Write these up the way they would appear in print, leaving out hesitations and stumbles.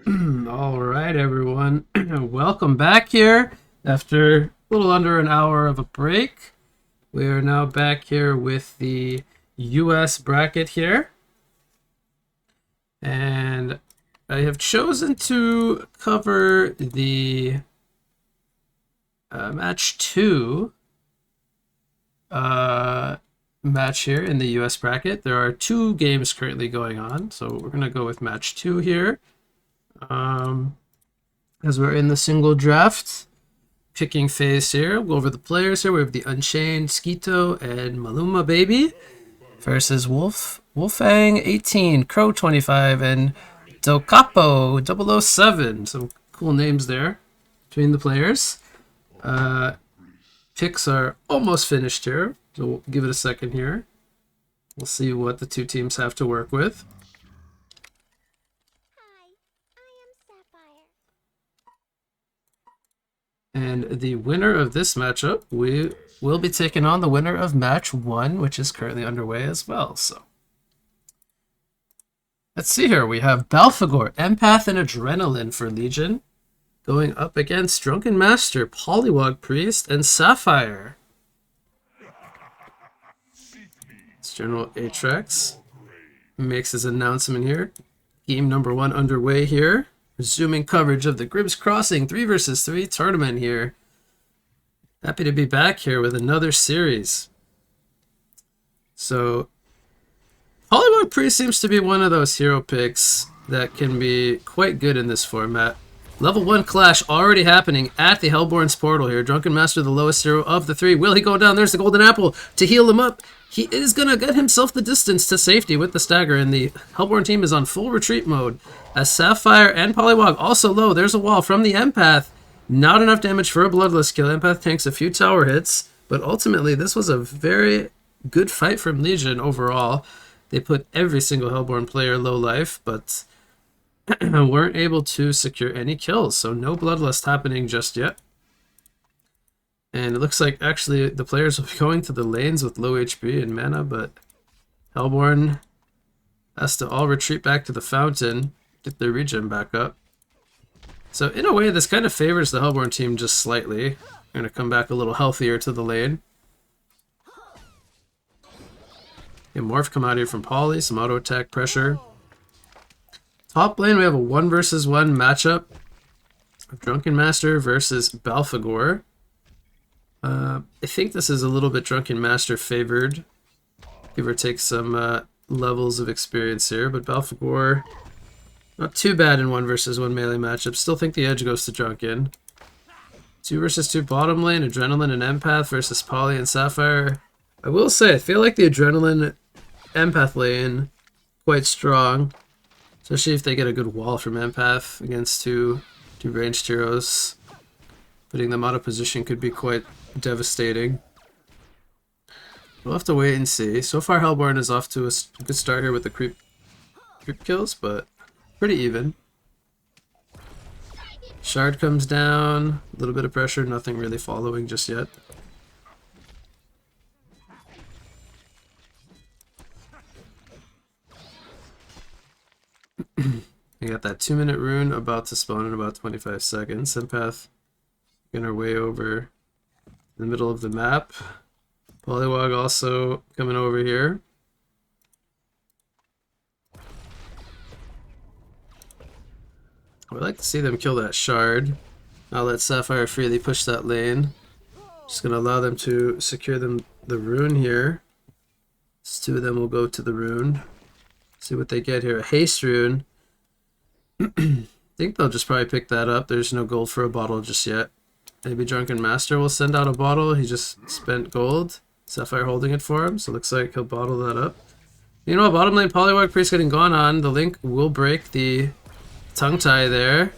All right, everyone. Welcome back here after a little under an hour of a break. We are now back here with the US bracket here. And I have chosen to cover the match 2 match here in the US bracket. There are 2 games currently going on, so we're going to go with match 2 here. As we're in the single draft picking phase here, we'll go over the players here. We have the Unchained, Skito, and Maluma Baby versus Wolfang 18, Crow 25, and Docapo 007. Some cool names there between the players. Picks are almost finished here, so we'll give it a second here. We'll see what the 2 teams have to work with. And the winner of this matchup, we will be taking on the winner of match 1, which is currently underway as well. So let's see here. We have Balfagor, Empath, and Adrenaline for Legion, going up against Drunken Master, Polywog Priest, and Sapphire. It's General Atrax makes his announcement here. Game number 1 underway here. Resuming coverage of the Grimm's Crossing 3 vs 3 tournament here. Happy to be back here with another series. So, Polywog Priest seems to be one of those hero picks that can be quite good in this format. Level 1 clash already happening at the Hellborn's portal here. Drunken Master, the lowest hero of the 3. Will he go down? There's the Golden Apple to heal him up. He is going to get himself the distance to safety with the stagger, and the Hellborn team is on full retreat mode. As Sapphire and Polywog also low, there's a wall from the Empath. Not enough damage for a Bloodless kill. Empath tanks a few tower hits, but ultimately this was a very good fight from Legion overall. They put every single Hellborn player low life, but weren't able to secure any kills, so no Bloodlust happening just yet. And it looks like actually the players will be going to the lanes with low HP and mana, but Hellborn has to all retreat back to the fountain, get their regen back up. So in a way, this kind of favors the Hellborn team just slightly. They're going to come back a little healthier to the lane. Okay, Morph come out here from Poly, some auto attack pressure. Top lane, we have a 1 vs 1 matchup of Drunken Master versus Balfagor. I think this is a little bit Drunken Master favored, give or take some levels of experience here, but Balfagor not too bad in 1 vs 1 melee matchup. Still think the edge goes to Drunken. 2 vs 2 bottom lane, Adrenaline and Empath versus Poly and Sapphire. I will say, I feel like the Adrenaline Empath lane quite strong, especially if they get a good wall from Empath against two ranged heroes. Putting them out of position could be quite devastating. We'll have to wait and see. So far, Hellborn is off to a good start here with the creep kills, but pretty even. Shard comes down, a little bit of pressure, nothing really following just yet. We got that 2-minute rune about to spawn in about 25 seconds. Empath getting our way over the middle of the map. Polywog also coming over here. I would like to see them kill that shard. I'll let Sapphire freely push that lane. Just going to allow them to secure the rune here. These 2 of them will go to the rune. See what they get here. A haste rune. I think they'll just probably pick that up. There's no gold for a bottle just yet. Maybe Drunken Master will send out a bottle. He just spent gold. Sapphire holding it for him, so it looks like he'll bottle that up. You know what? Bottom lane Polywog Priest getting gone on. The link will break the tongue tie there.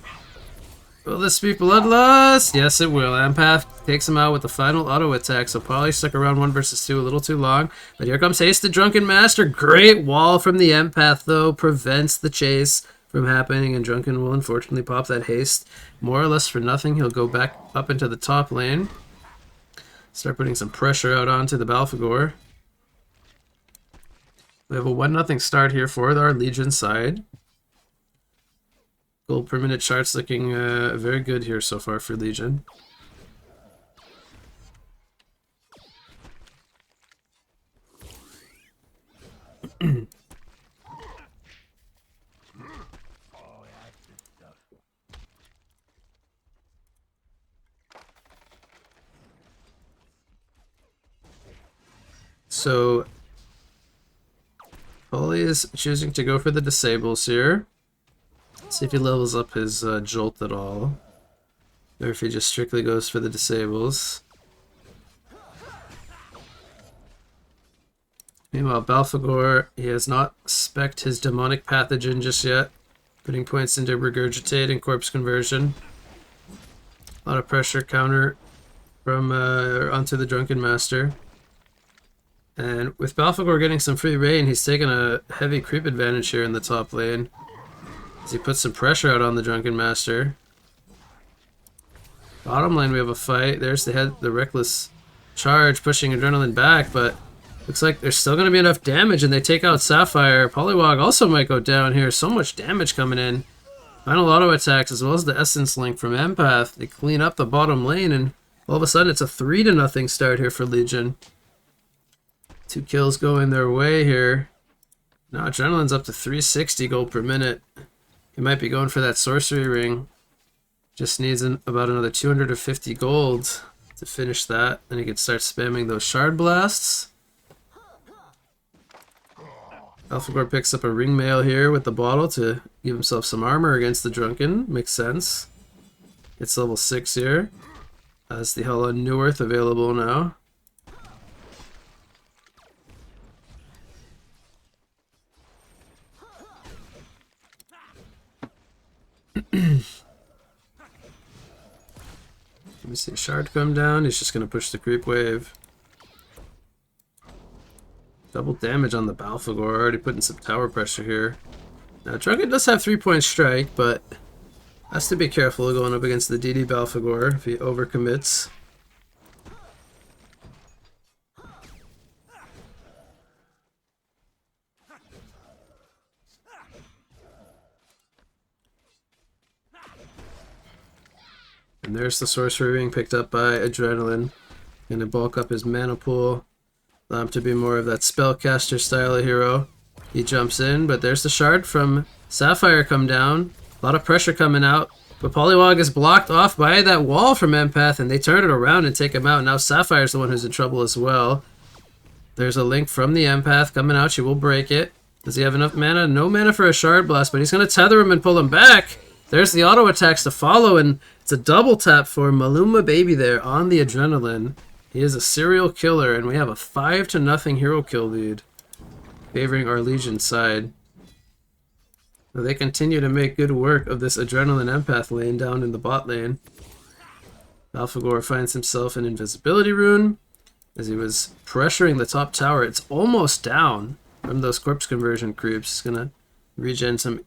Will this be Bloodlust? Yes, it will. Empath takes him out with the final auto attack, so Poly stuck around 1 vs 2 a little too long. But here comes Haste the Drunken Master. Great wall from the Empath, though. Prevents the chase from happening, and Drunken will unfortunately pop that haste more or less for nothing. He'll go back up into the top lane. Start putting some pressure out onto the Balfagor. We have a 1-0 start here for our Legion side. Gold per minute chart's looking very good here so far for Legion. So Polly is choosing to go for the disables here. See if he levels up his jolt at all, or if he just strictly goes for the disables. Meanwhile, Balfagor, he has not spec'd his demonic pathogen just yet, putting points into regurgitate and corpse conversion. A lot of pressure counter from onto the Drunken Master. And with Balfagor getting some free reign, he's taking a heavy creep advantage here in the top lane, as he puts some pressure out on the Drunken Master. Bottom lane we have a fight. There's the reckless charge pushing Adrenaline back, but looks like there's still going to be enough damage, and they take out Sapphire. Poliwag also might go down here. So much damage coming in. Final auto attacks as well as the Essence Link from Empath. They clean up the bottom lane, and all of a sudden it's a 3-0 start here for Legion. 2 kills going their way here. Now Adrenaline's up to 360 gold per minute. He might be going for that sorcery ring. Just needs about another 250 gold to finish that. Then he can start spamming those shard blasts. Alphagor picks up a ring mail here with the bottle to give himself some armor against the Drunken. Makes sense. It's level 6 here. Has the Hella Neworth available now. Let me see a shard come down. He's just going to push the creep wave. Double damage on the Balfagor. Already putting some tower pressure here. Now Drunken does have 3-point strike, but has to be careful going up against the DD Balfagor if he overcommits. And there's the sorcery ring picked up by Adrenaline. Gonna bulk up his mana pool. Allow him to be more of that spellcaster style of hero. He jumps in, but there's the shard from Sapphire come down. A lot of pressure coming out. But Poliwag is blocked off by that wall from Empath, and they turn it around and take him out. Now Sapphire's the one who's in trouble as well. There's a link from the Empath coming out. She will break it. Does he have enough mana? No mana for a shard blast, but he's going to tether him and pull him back. There's the auto attacks to follow, and it's a double tap for Maluma Baby there on the Adrenaline. He is a serial killer, and we have a 5-0 hero kill lead, favoring our Legion side. Now they continue to make good work of this Adrenaline Empath lane down in the bot lane. Alphagor finds himself an invisibility rune as he was pressuring the top tower. It's almost down from those corpse conversion creeps. He's gonna regen some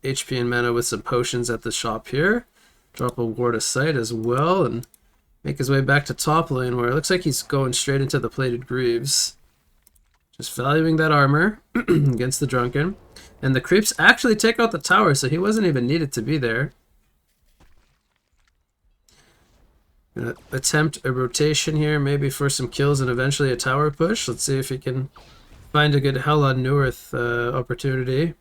HP and mana with some potions at the shop here. Drop a ward of sight as well and make his way back to top lane, where it looks like he's going straight into the plated greaves. Just valuing that armor against the Drunken. And the creeps actually take out the tower, so he wasn't even needed to be there. Gonna attempt a rotation here, maybe for some kills and eventually a tower push. Let's see if he can find a good Hell on Neworth opportunity.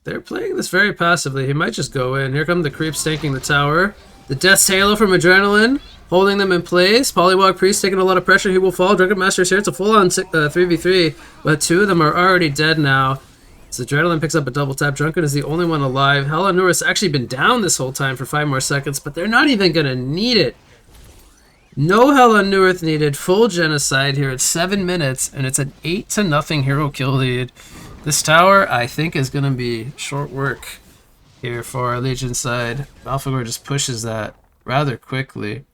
They're playing this very passively. He might just go in. Here come the creeps tanking the tower. The Death's Halo from Adrenaline, holding them in place. Polywog Priest taking a lot of pressure. He will fall. Drunken Master's here. It's a full-on 3v3, but 2 of them are already dead now. So Adrenaline picks up a double tap. Drunken is the only one alive. Hella Neworth's actually been down this whole time for 5 more seconds, but they're not even going to need it. No Hella Neworth needed. Full genocide here at 7 minutes, and it's an 8-0 hero kill lead. This tower, I think, is going to be short work here for our Legion side. Alphagor just pushes that rather quickly.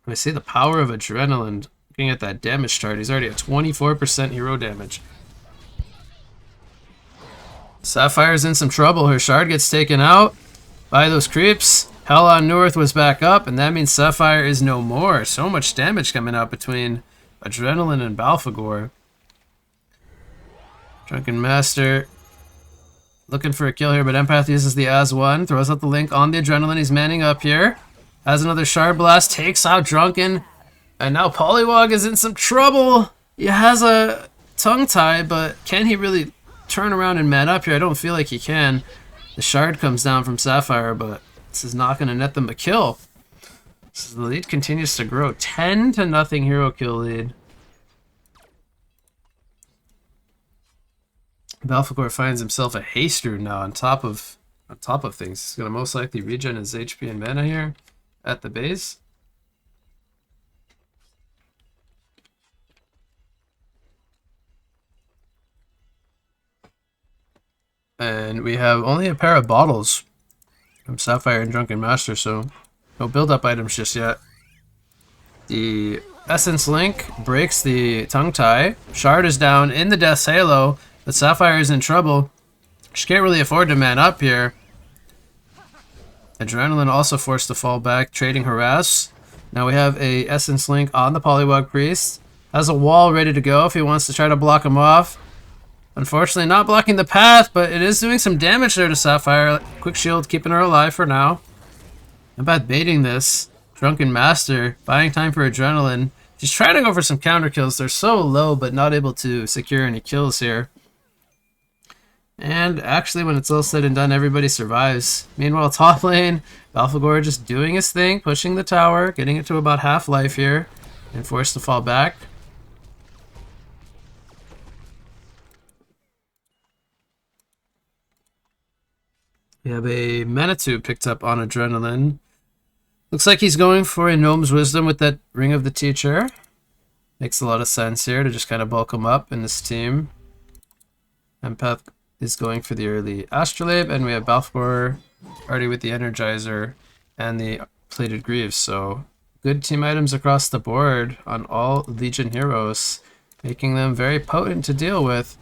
I see the power of Adrenaline. Looking at that damage chart, he's already at 24% hero damage. Sapphire's in some trouble. Her shard gets taken out by those creeps. Hell on Neworth was back up, and that means Sapphire is no more. So much damage coming out between Adrenaline and Balfagor. Drunken Master looking for a kill here, but Empath uses the As-1, throws out the Link on the Adrenaline. He's manning up here. Has another Shard Blast, takes out Drunken, and now Poliwag is in some trouble. He has a tongue tie, but can he really turn around and man up here? I don't feel like he can. The Shard comes down from Sapphire, but this is not going to net them a kill. So the lead continues to grow. 10-0 hero kill lead. Belphegor finds himself a Haste Rune now on top of things. He's going to most likely regen his HP and mana here at the base. And we have only a pair of bottles from Sapphire and Drunken Master, so no build-up items just yet. The Essence Link breaks the tongue tie. Shard is down in the Death's Halo, but Sapphire is in trouble. She can't really afford to man up here. Adrenaline also forced to fall back, trading Harass. Now we have a Essence Link on the Poliwag Priest. Has a wall ready to go if he wants to try to block him off. Unfortunately, not blocking the path, but it is doing some damage there to Sapphire. Quick shield keeping her alive for now. Empath baiting this. Drunken Master buying time for Adrenaline. She's trying to go for some counter kills. They're so low, but not able to secure any kills here. And actually, when it's all said and done, everybody survives. Meanwhile, top lane, Belphegor just doing his thing, pushing the tower, getting it to about half life here, and forced to fall back. We have a Manitou picked up on Adrenaline. Looks like he's going for a Gnome's Wisdom with that Ring of the Teacher. Makes a lot of sense here to just kind of bulk him up in this team. Empath is going for the early Astrolabe, and we have Belphegor already with the Energizer and the Plated Greaves. So good team items across the board on all Legion heroes, making them very potent to deal with.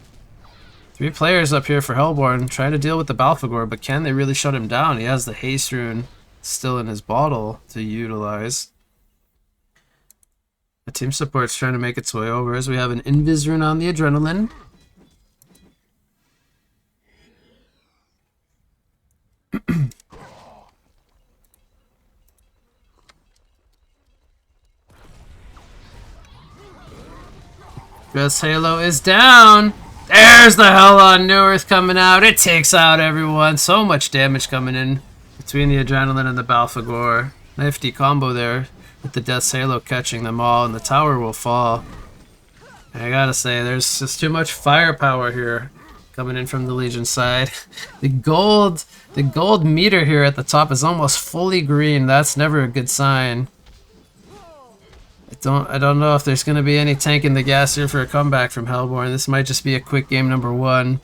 3 players up here for Hellborn trying to deal with the Belphegor, but can they really shut him down? He has the Haste Rune still in his bottle to utilize. The team support's trying to make its way over as we have an Invis Rune on the Adrenaline. Death's Halo is down. There's the Hell on New Earth coming out. It takes out everyone. So much damage coming in between the Adrenaline and the Belphegor. Nifty combo there with the Death's Halo catching them all, and the tower will fall. And I gotta say, there's just too much firepower here coming in from the Legion side. The gold meter here at the top is almost fully green. That's never a good sign. I don't know if there's going to be any tank in the gas here for a comeback from Hellborn. This might just be a quick game number 1.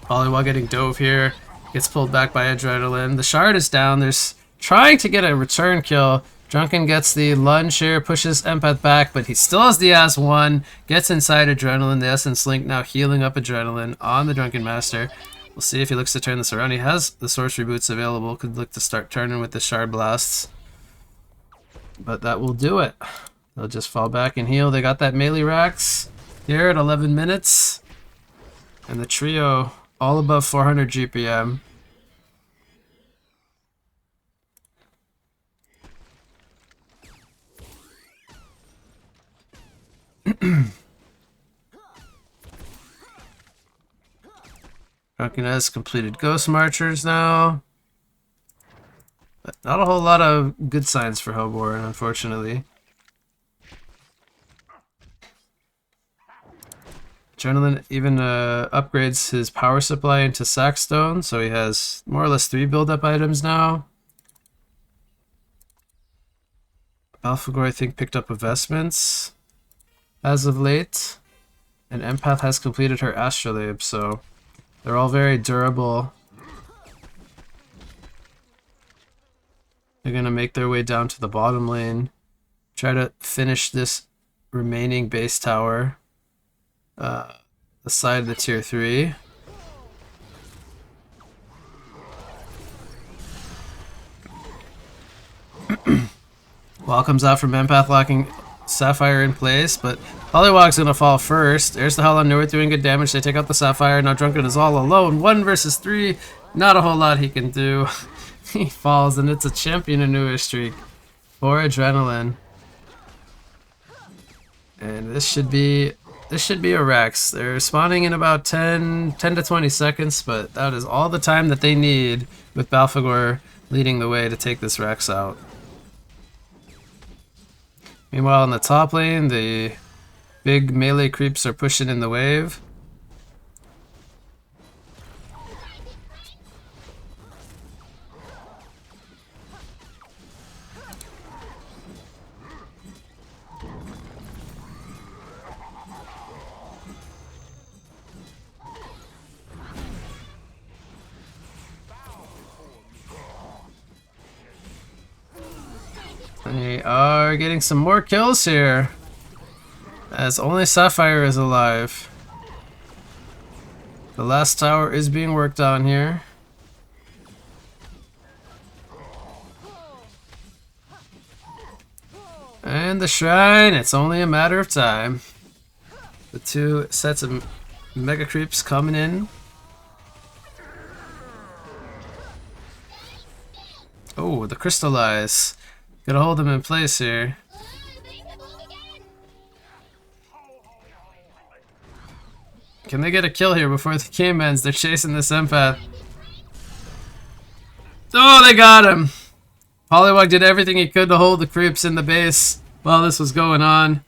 Poliwag getting dove here. Gets pulled back by Adrenaline. The Shard is down. There's trying to get a return kill. Drunken gets the lunge here, pushes Empath back, but he still has the As-1. Gets inside Adrenaline. The Essence Link now healing up Adrenaline on the Drunken Master. We'll see if he looks to turn this around. He has the Sorcery Boots available. Could look to start turning with the Shard Blasts. But that will do it. They'll just fall back and heal. They got that melee racks here at 11 minutes. And the trio all above 400 GPM. Drunken has completed Ghost Marchers now. But not a whole lot of good signs for Hellborn, unfortunately. Adrenaline even upgrades his power supply into Sackstone, so he has more or less 3 build-up items now. Belphegor, I think, picked up Vestments as of late. And Empath has completed her Astrolabe, so they're all very durable. They're going to make their way down to the bottom lane. Try to finish this remaining base tower. The side of the tier 3. Wall comes out from Empath locking Sapphire in place, but Pollywog's gonna fall first. There's the Honorme doing good damage. They take out the Sapphire. Now Drunken is all alone. 1 versus 3. Not a whole lot he can do. He falls, and it's a champion annuish streak for Adrenaline. And this should be a Rex. They're spawning in about 10 to 20 seconds, but that is all the time that they need with Balfagor leading the way to take this Rex out. Meanwhile, in the top lane, the big melee creeps are pushing in the wave. They are getting some more kills here, as only Sapphire is alive. The last tower is being worked on here. And the shrine, it's only a matter of time. The 2 sets of mega creeps coming in. Oh, the crystallize. Gotta hold them in place here. Can they get a kill here before the game ends? They're chasing this empath. Oh, they got him! Pollywog did everything he could to hold the creeps in the base while this was going on.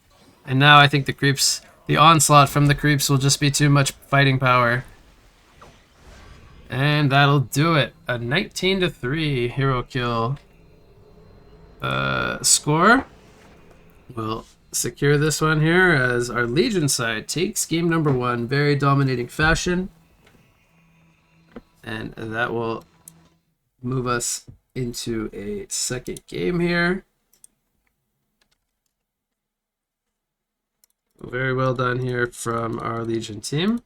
And now I think the onslaught from the creeps will just be too much fighting power. And that'll do it. A 19-3 hero kill. Score. We'll secure this one here as our Legion side takes game number 1, very dominating fashion. And that will move us into a second game here. Very well done here from our Legion team.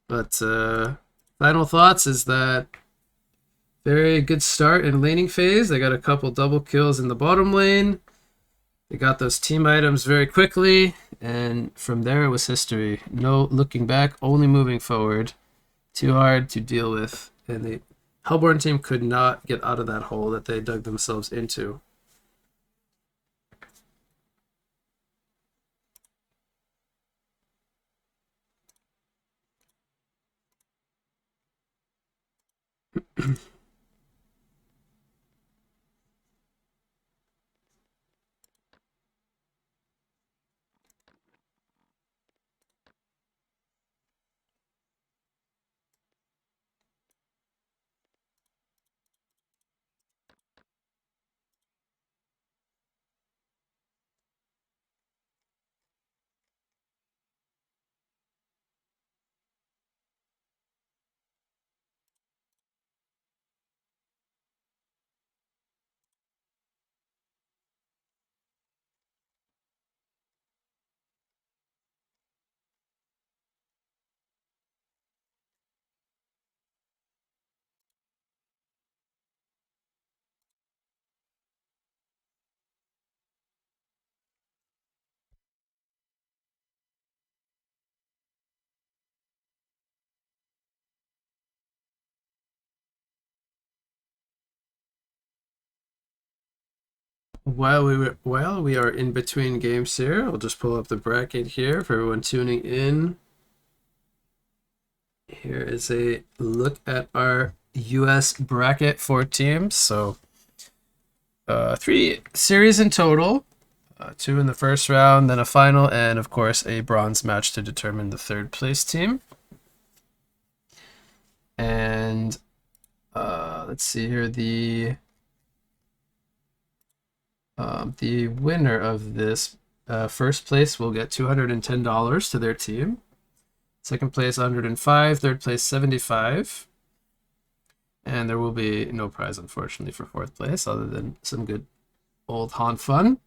But final thoughts is that very good start in laning phase. They got a couple double kills in the bottom lane. They got those team items very quickly, and from there it was history. No looking back, only moving forward. Too hard to deal with, and the Hellborn team could not get out of that hole that they dug themselves into. While we are in between games here, I'll just pull up the bracket here for everyone tuning in. Here is a look at our US bracket for teams. So 3 series in total, 2 in the first round, then a final, and of course a bronze match to determine the 3rd place team. And let's see here, the winner of this first place will get $210 to their team. Second place, 105. Third place, 75. And there will be no prize, unfortunately, for 4th place, other than some good old Han fun.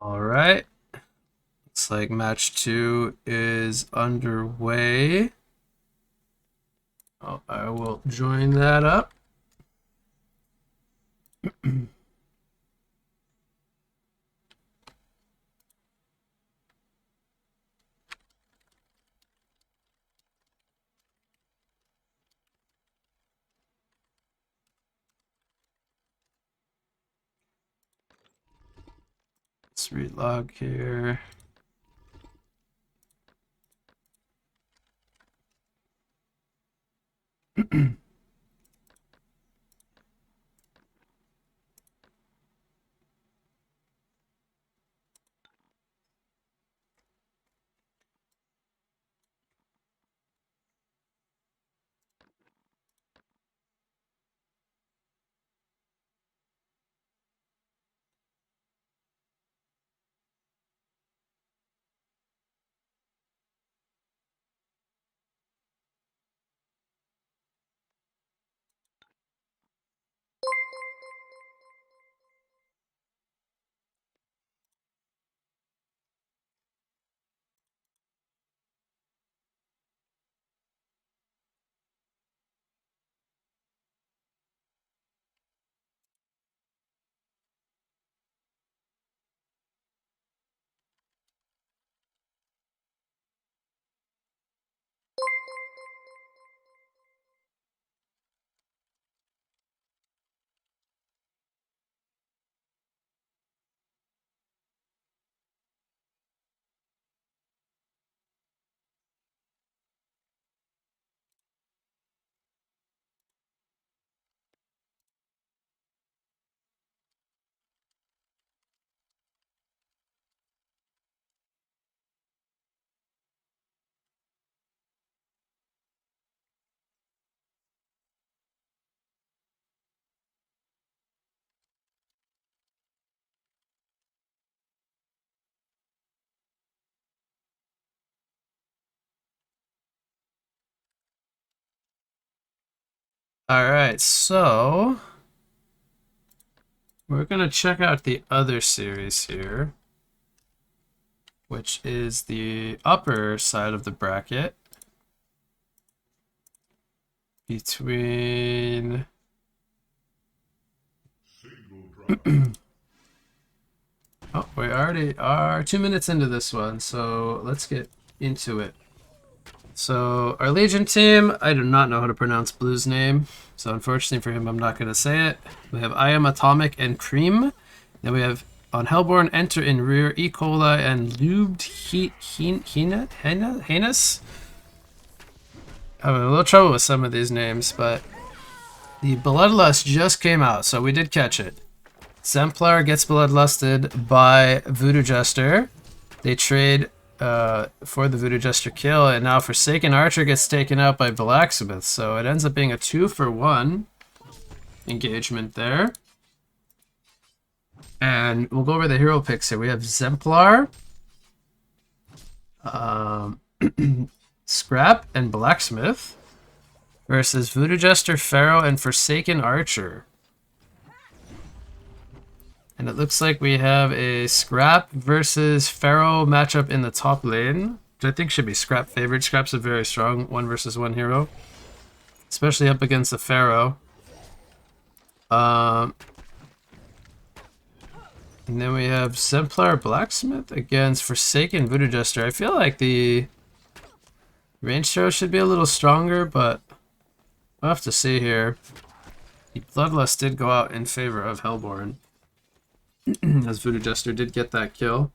All right. Looks like match 2 is underway. Oh, I will join that up. Let's relog here. All right, so we're gonna check out the other series here, which is the upper side of the bracket between oh, we already are 2 minutes into this one, so let's get into it. So our Legion team, I do not know how to pronounce Blue's name, so unfortunately for him, I'm not going to say it. We have I Am Atomic and Cream. Then we have on Hellborn, Enter in Rear, E. coli, and Lubed Heinous. Having a little trouble with some of these names, but the Bloodlust just came out, so we did catch it. Zemplar gets bloodlusted by Voodoo Jester. They trade for the Voodoo Jester kill, and now Forsaken Archer gets taken out by Blacksmith, so it ends up being a 2-for-1 engagement there. And we'll go over the hero picks here. We have Zemplar, Scrap, and Blacksmith versus Voodoo Jester, Pharaoh, and Forsaken Archer. And it looks like we have a Scrap versus Pharaoh matchup in the top lane, which I think should be Scrap favored. Scrap's a very strong 1-versus-1 hero, especially up against the Pharaoh. And then we have Zemplar Blacksmith against Forsaken Voodoo Jester. I feel like the range throw should be a little stronger, but we'll have to see here. The Bloodlust did go out in favor of Hellborn, as Voodoo Jester did get that kill.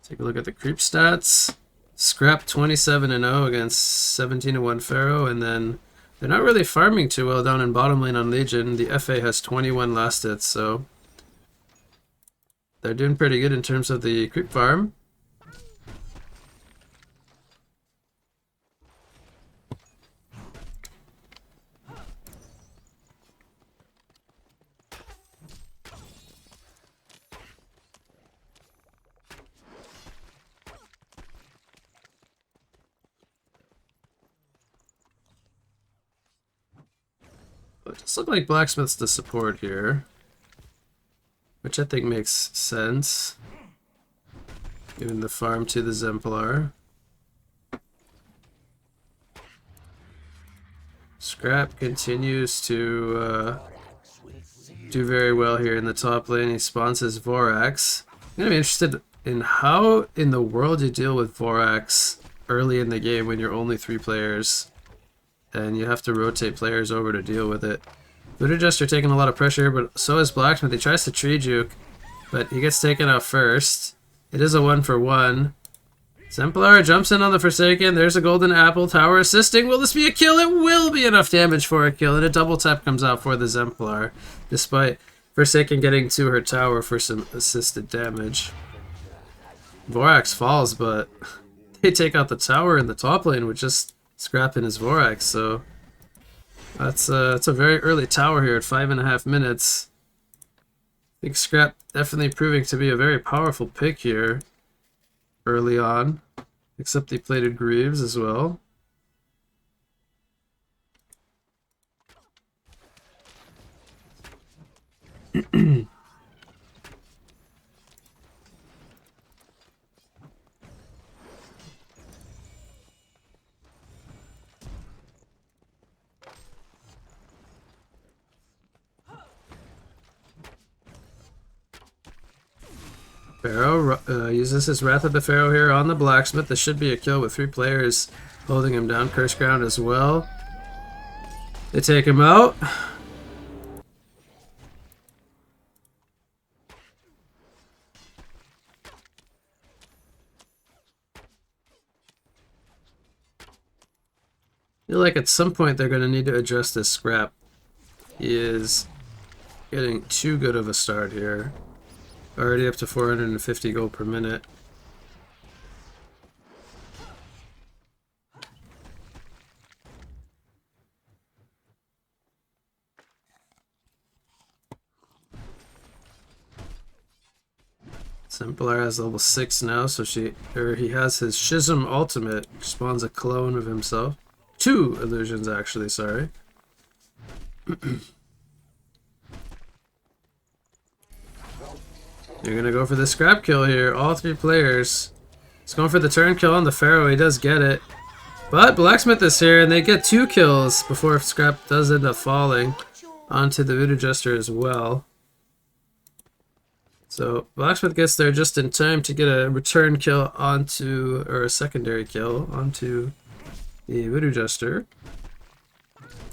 Take a look at the creep stats. Scrap 27-0 against 17-1 Pharaoh, and then they're not really farming too well down in bottom lane on Legion. The FA has 21 last hits, so they're doing pretty good in terms of the creep farm. It just looks like Blacksmith's the support here. which I think makes sense. Giving the farm to the Zemplar. Scrap continues to do very well here in the top lane. He spawns his Vorax. I'm going to be interested in how in the world you deal with Vorax early in the game when you're only 3 players and you have to rotate players over to deal with it. Voodoo Jester taking a lot of pressure, but so is Blacksmith. He tries to tree juke, but he gets taken out first. It is a 1-for-1. Zemplar jumps in on the Forsaken. There's a golden apple. Tower assisting. Will this be a kill? It will be enough damage for a kill, and a double tap comes out for the Zemplar, despite Forsaken getting to her tower for some assisted damage. Vorax falls, but they take out the tower in the top lane with just scrapping his Vorax, so that's a very early tower here at 5.5 minutes. I think Scrap definitely proving to be a very powerful pick here early on, except he plated Greaves as well. Pharaoh uses his Wrath of the Pharaoh here on the Blacksmith. This should be a kill with 3 players holding him down. Curse Ground as well. They take him out. I feel like at some point they're going to need to address this Scrap. He is getting too good of a start here. Already up to 450 gold per minute. Zemplar has level 6 now, so he has his Schism ultimate, which spawns a clone of himself. 2 illusions actually, sorry. You're gonna go for the scrap kill here, all 3 players. He's going for the turn kill on the Pharaoh, he does get it. But Blacksmith is here, and they get 2 kills before Scrap does end up falling onto the Voodoo Jester as well. So Blacksmith gets there just in time to get a return kill onto, or a secondary kill onto the Voodoo Jester.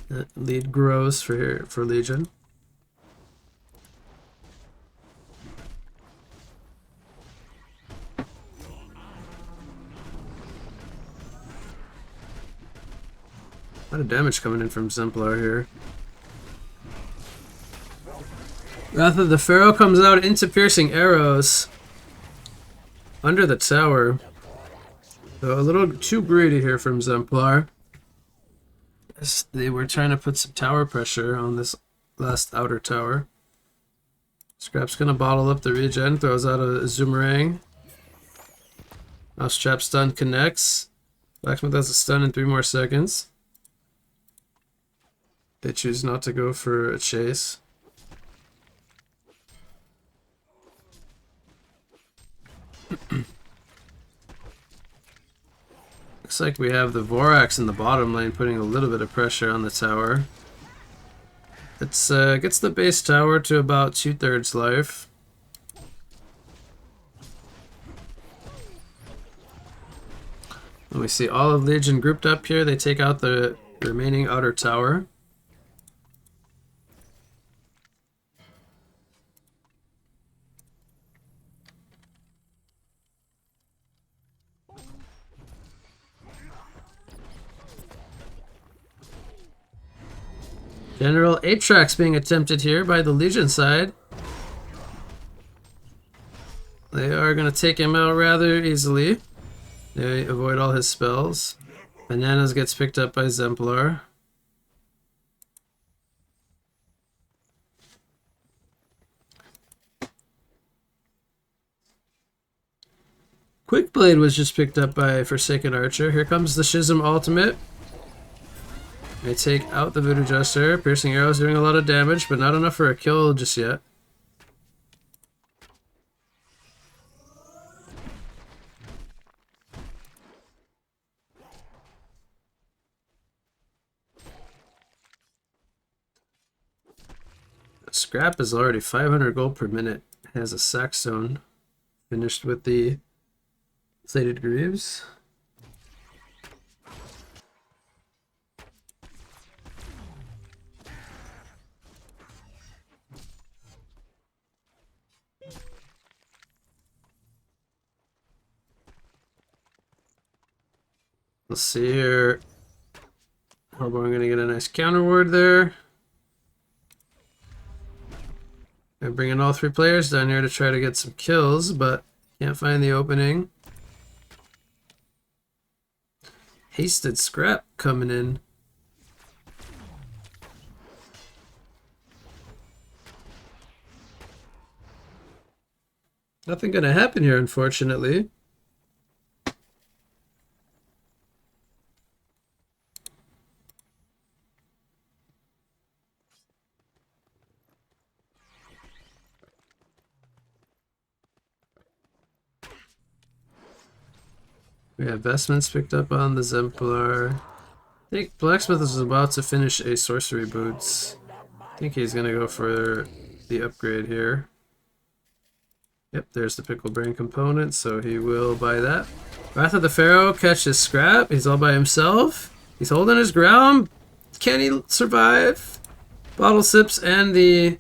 That lead grows for Legion. A lot of damage coming in from Zemplar here. Wrath of the Pharaoh comes out into piercing arrows under the tower. So a little too greedy here from Zemplar. They were trying to put some tower pressure on this last outer tower. Scrap's gonna bottle up the regen, throws out a Zoomerang. Mousetrap stun connects. Blacksmith has a stun in 3 more seconds. They choose not to go for a chase. Looks like we have the Vorax in the bottom lane putting a little bit of pressure on the tower. It gets the base tower to about 2/3 life. And we see all of Legion grouped up here. They take out the remaining outer tower. General 8-tracks being attempted here by the Legion side. They are going to take him out rather easily. They avoid all his spells. Bananas gets picked up by Zemplar. Quickblade was just picked up by Forsaken Archer. Here comes the Schism ultimate. They take out the Voodoo Jester. Piercing arrows doing a lot of damage, but not enough for a kill just yet. Scrap is already 500 gold per minute. Has a sackstone. Finished with the plated greaves. Let's see here. Hope I'm gonna get a nice counter ward there. I'm bringing all 3 players down here to try to get some kills, but can't find the opening. Hasted Scrap coming in. Nothing gonna happen here, unfortunately. We have vestments picked up on the Zemplar. I think Blacksmith is about to finish a sorcery boots. I think he's gonna go for the upgrade here. Yep, there's the pickle brain component, so he will buy that. Wrath of the Pharaoh catches Scrap. He's all by himself. He's holding his ground. Can he survive? Bottle sips and the...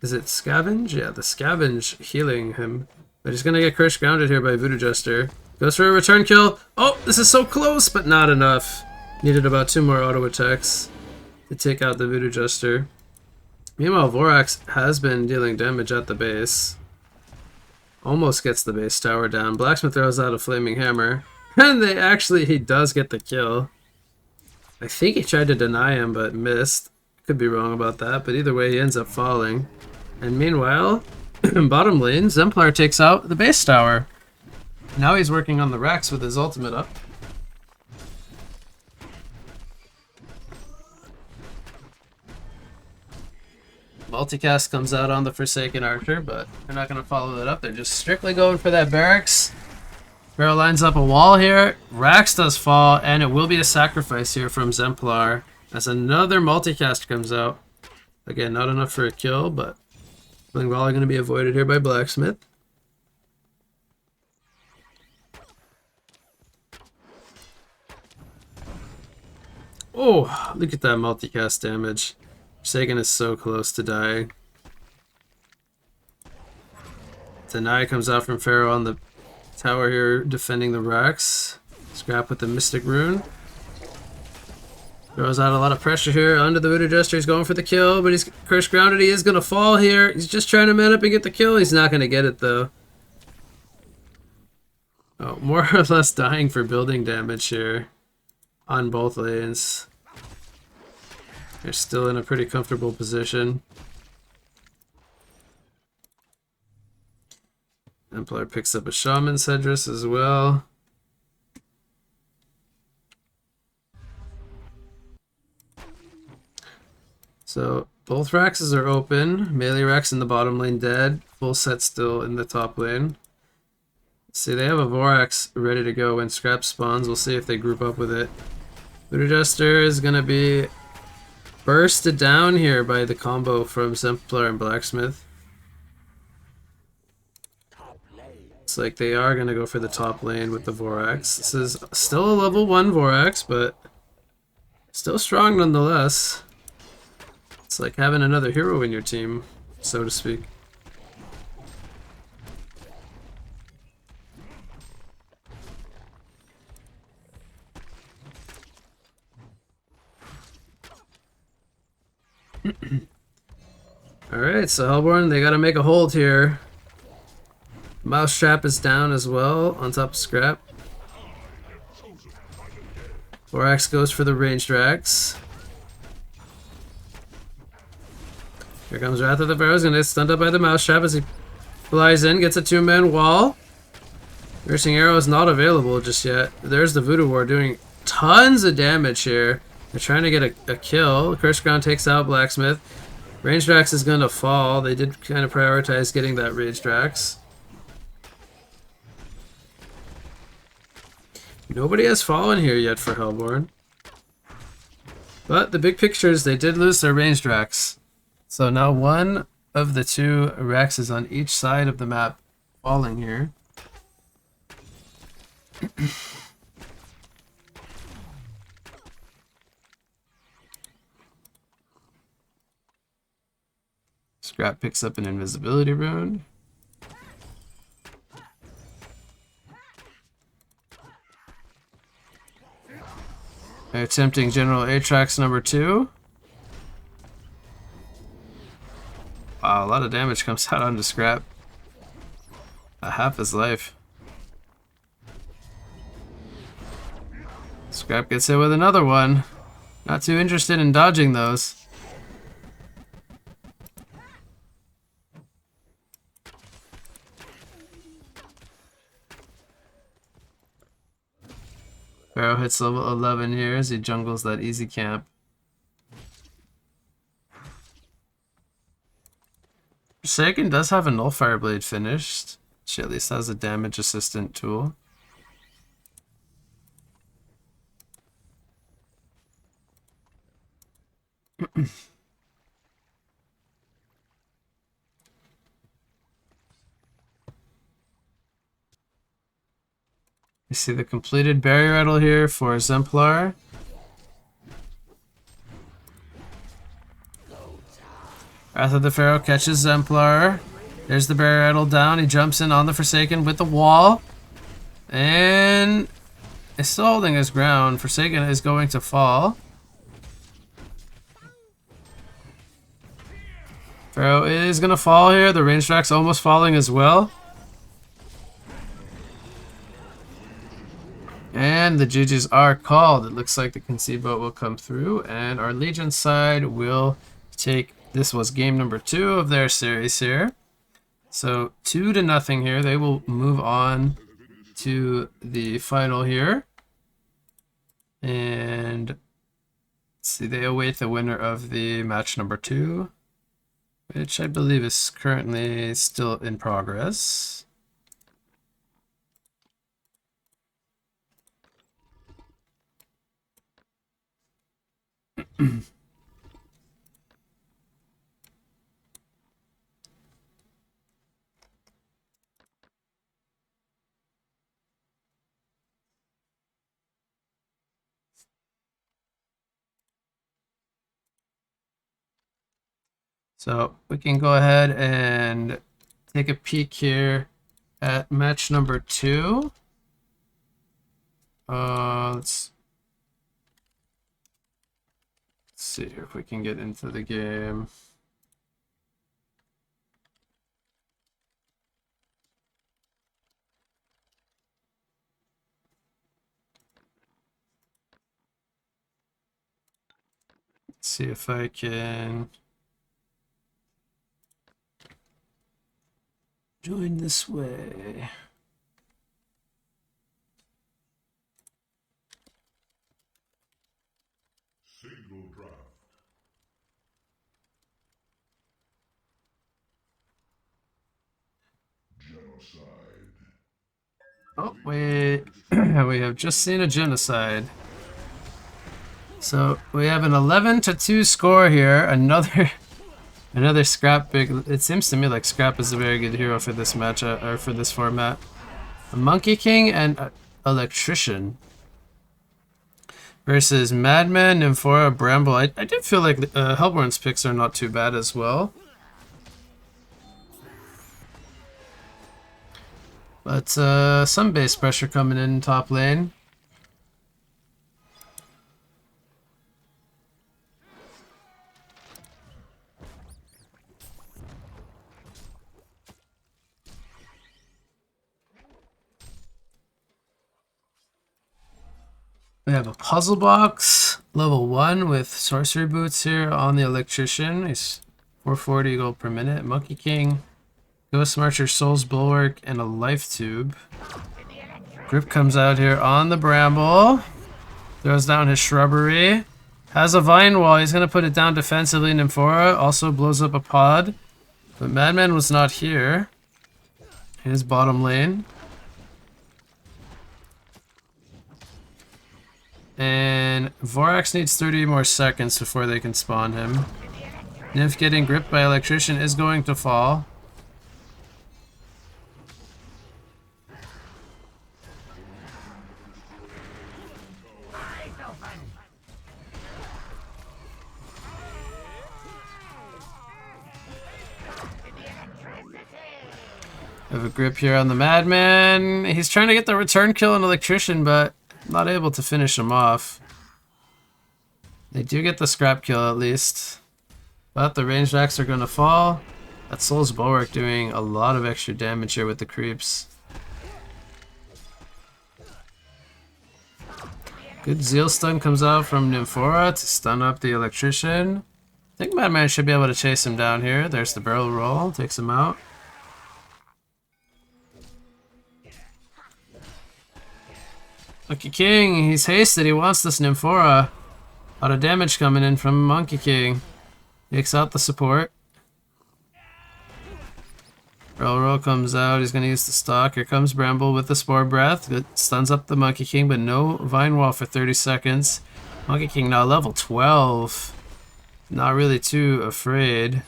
Is it Scavenge? Yeah, the Scavenge healing him. But he's gonna get cursed grounded here by Voodoo Jester. Goes for a return kill. Oh, this is so close, but not enough. Needed about 2 more auto attacks to take out the Voodoo Jester. Meanwhile, Vorax has been dealing damage at the base. Almost gets the base tower down. Blacksmith throws out a flaming hammer. And he does get the kill. I think he tried to deny him, but missed. Could be wrong about that, but either way, he ends up falling. And meanwhile, bottom lane, Zemplar takes out the base tower. Now he's working on the Rex with his ultimate up. Multicast comes out on the Forsaken Archer, but they're not going to follow that up. They're just strictly going for that barracks. Pharaoh lines up a wall here. Rax does fall, and it will be a sacrifice here from Zemplar as another multicast comes out. Again, not enough for a kill, but Bling Volley going to be avoided here by Blacksmith. Oh, look at that multicast damage. Sagan is so close to dying. Deny comes out from Pharaoh on the tower here, defending the Rex. Scrap with the Mystic Rune. Throws out a lot of pressure here onto the Voodoo Jester. He's going for the kill, but he's curse grounded. He is going to fall here. He's just trying to man up and get the kill. He's not going to get it, though. Oh, more or less dying for building damage here on both lanes. They're still in a pretty comfortable position. Templar picks up a Shaman's Headdress as well. So both Raxes are open. Melee Rax in the bottom lane dead. Full set still in the top lane. See, they have a Vorax ready to go when Scrap spawns. We'll see if they group up with it. Voodoo Jester is going to be bursted down here by the combo from Zemplar and Blacksmith. Looks like they are going to go for the top lane with the Vorax. This is still a level 1 Vorax, but still strong nonetheless. It's like having another hero in your team, so to speak. Alright, so Hellborn, they gotta make a hold here. Mousetrap is down as well, on top of Scrap. Vorax goes for the ranged Rax. Here comes Wrath of the Pharaoh. He's gonna get stunned up by the Mousetrap as he flies in, gets a 2-man wall. Nursing Arrow is not available just yet. There's the Voodoo War doing tons of damage here. They're trying to get a kill. Curse Ground takes out Blacksmith. Ranged Rax is going to fall. They did kind of prioritize getting that Ranged Rax. Nobody has fallen here yet for Hellborn. But the big picture is they did lose their Ranged Rax. So now one of the two Rex is on each side of the map falling here. Scrap picks up an invisibility rune. They're attempting General Atrax number 2. Wow, a lot of damage comes out onto Scrap. Half his life. Scrap gets hit with another one. Not too interested in dodging those. Pharaoh hits level 11 here as he jungles that easy camp. Forsaken does have a Nullfire Blade finished. She at least has a damage assistant tool. You see the completed barrier rattle here for Exemplar. Wrath of the Pharaoh catches Exemplar. There's the barrier rattle down. He jumps in on the Forsaken with the wall. And is still holding his ground. Forsaken is going to fall. Pharaoh is going to fall here. The range track's almost falling as well. And the GGs are called. It looks like the concede boat will come through, and our Legion side will take. This was game number 2 of their series here. So 2-0 here. They will move on to the final here. And let's see, they await the winner of the match number 2, which I believe is currently still in progress. So we can go ahead and take a peek here at match number 2. Let's see if we can get into the game. Let's see if I can join this way. Single draft. Genocide. Oh, wait. We have just seen a genocide. So we have an 11-2 score here. Another Scrap big. It seems to me like Scrap is a very good hero for this match, or for this format. A Monkey King and Electrician versus Madman, Nymphora, Bramble. I do feel like Hellborn's picks are not too bad as well. But some base pressure coming in top lane. We have a puzzle box, level 1 with sorcery boots here on the Electrician. He's 440 gold per minute. Monkey King, Ghost Marcher, Soul's Bulwark, and a life tube. Grip comes out here on the Bramble. Throws down his shrubbery. Has a vine wall. He's going to put it down defensively. Nymphora also blows up a pod. But Madman was not here. His bottom lane. And Vorax needs 30 more seconds before they can spawn him. Nymph getting gripped by Electrician is going to fall. Have a grip here on the Madman. He's trying to get the return kill on Electrician, but not able to finish him off. They do get the scrap kill at least. But the ranged axe are going to fall. That Soul's Bulwark doing a lot of extra damage here with the creeps. Good Zeal stun comes out from Nymphora to stun up the Electrician. I think Madman should be able to chase him down here. There's the barrel roll, takes him out. Monkey King, he's hasted, he wants this Nymphora. A lot of damage coming in from Monkey King. Takes out the support. Roll comes out, he's going to use the stock. Here comes Bramble with the Spore Breath. It stuns up the Monkey King, but no Vine Wall for 30 seconds. Monkey King now level 12. Not really too afraid.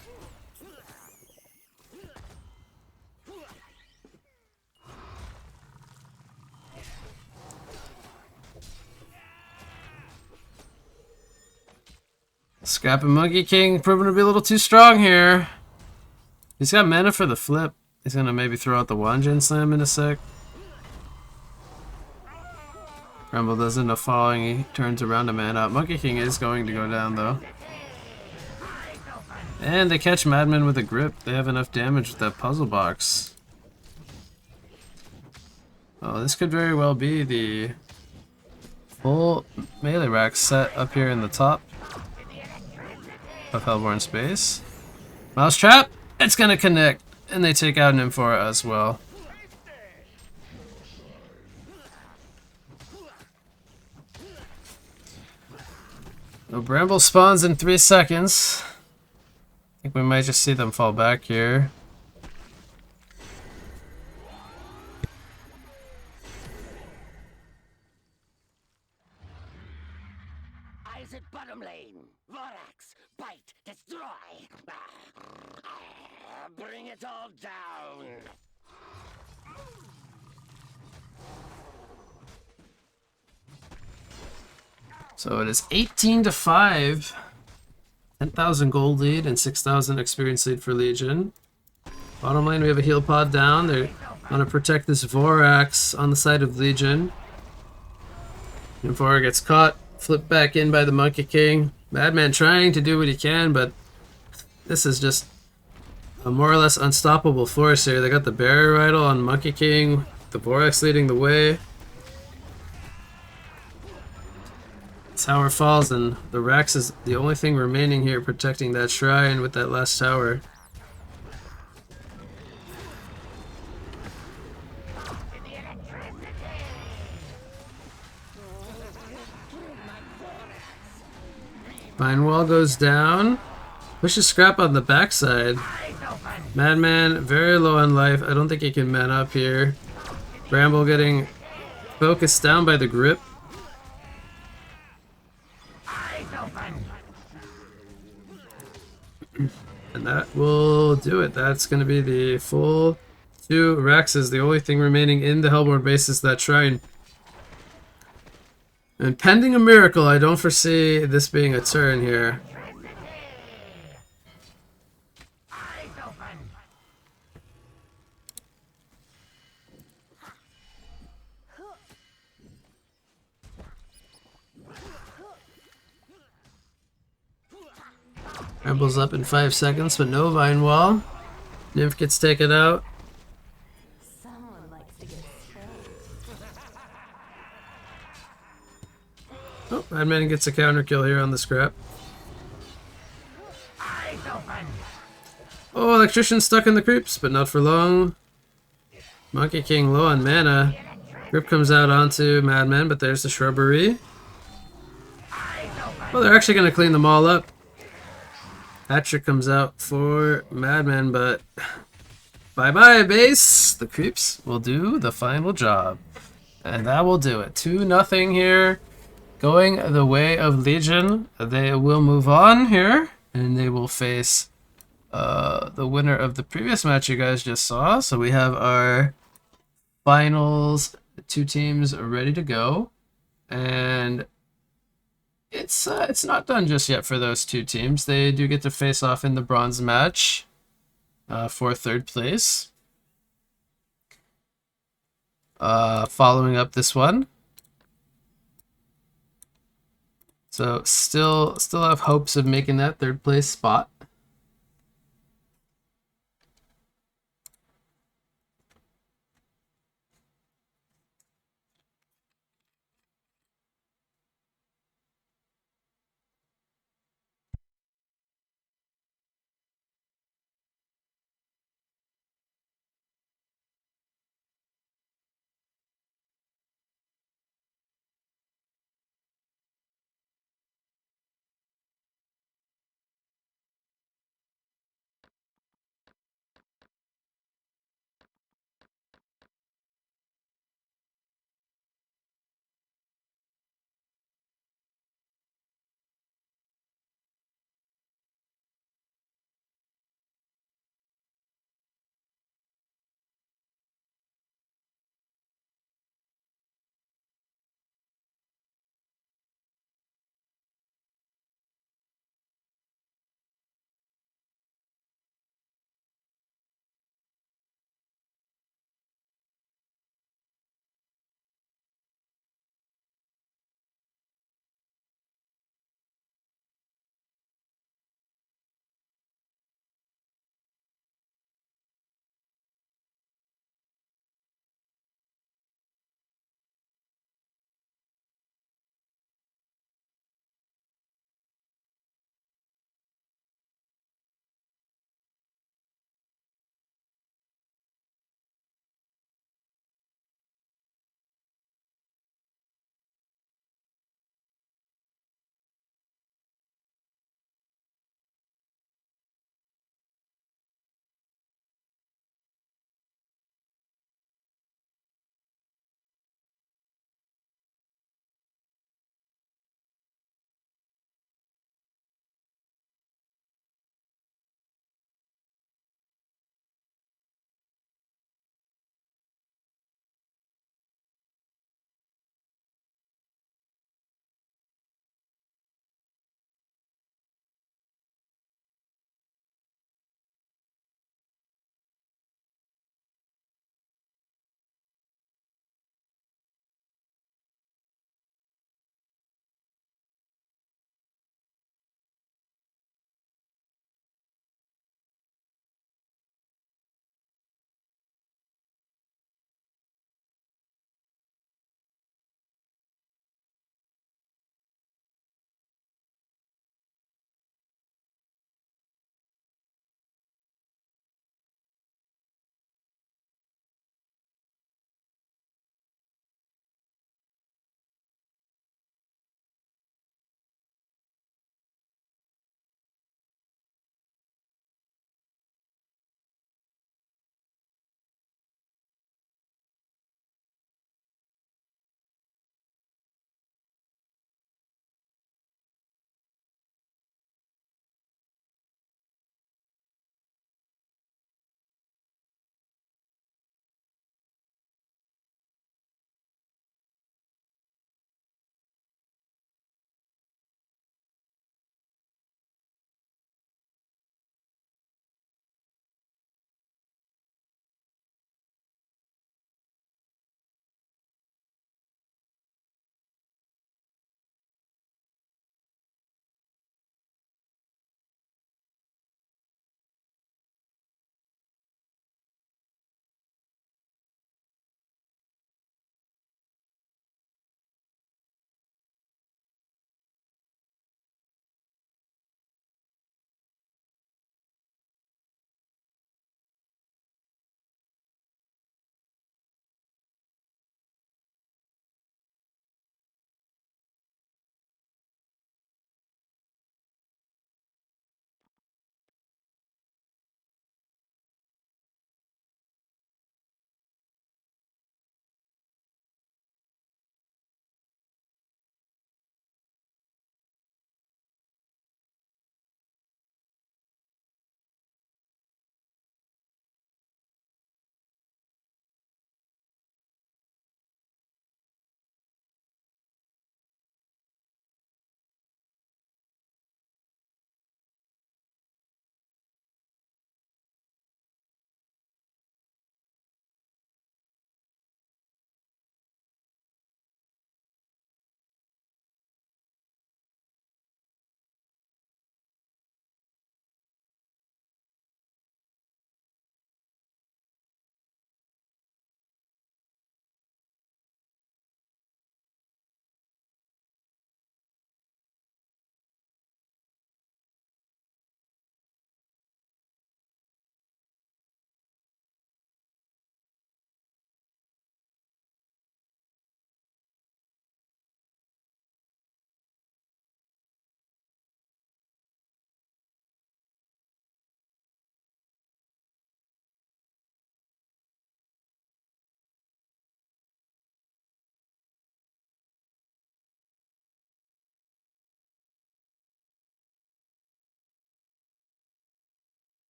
Scrap and Monkey King proving to be a little too strong here. He's got mana for the flip. He's gonna maybe throw out the Wanjin Slam in a sec. Rumble does end up falling. He turns around to man up. Monkey King is going to go down though. And they catch Madman with a grip. They have enough damage with that puzzle box. Oh, this could very well be the full melee rack set up here in the top of Hellborn Space. Mousetrap, it's gonna connect, and they take out Nymphora as well. So Bramble spawns in 3 seconds. I think we might just see them fall back here. Eyes at bottom lane. Vorax, bite, destroy. Bring it all down. So it is 18-5. 10,000 gold lead and 6,000 experience lead for Legion. Bottom lane, we have a heal pod down. They want to protect this Vorax on the side of Legion. Nymphora gets caught, flipped back in by the Monkey King. Madman trying to do what he can, but this is just a more or less unstoppable force here. They got the barrier idol on Monkey King, the Vorax leading the way. Tower falls and the Rax is the only thing remaining here protecting that shrine with that last tower. Vine Wall goes down. Pushes Scrap on the backside. Madman very low on life. I don't think he can man up here. Bramble getting focused down by the grip. And that will do it. That's going to be the full 2 Raxes. The only thing remaining in the Hellborn base is that shrine. And pending a miracle, I don't foresee this being a turn here. Rebels up in 5 seconds, but no Vine Wall. Nymph gets taken out. Someone likes to get Oh, Madman gets a counter kill here on the Scrap. Oh, Electrician stuck in the creeps, but not for long. Monkey King low on mana. Grip comes out onto Madman, but there's the shrubbery. Oh, they're actually going to clean them all up. Hatcher comes out for Madman, but bye-bye, base. The creeps will do the final job. And that will do it. 2-0 here. Going the way of Legion. They will move on here. and they will face the winner of the previous match you guys just saw. So we have our finals, two teams are ready to go, and it's not done just yet for those two teams. They do get to face off in the bronze match for third place. Following up this one. So still have hopes of making that third place spot.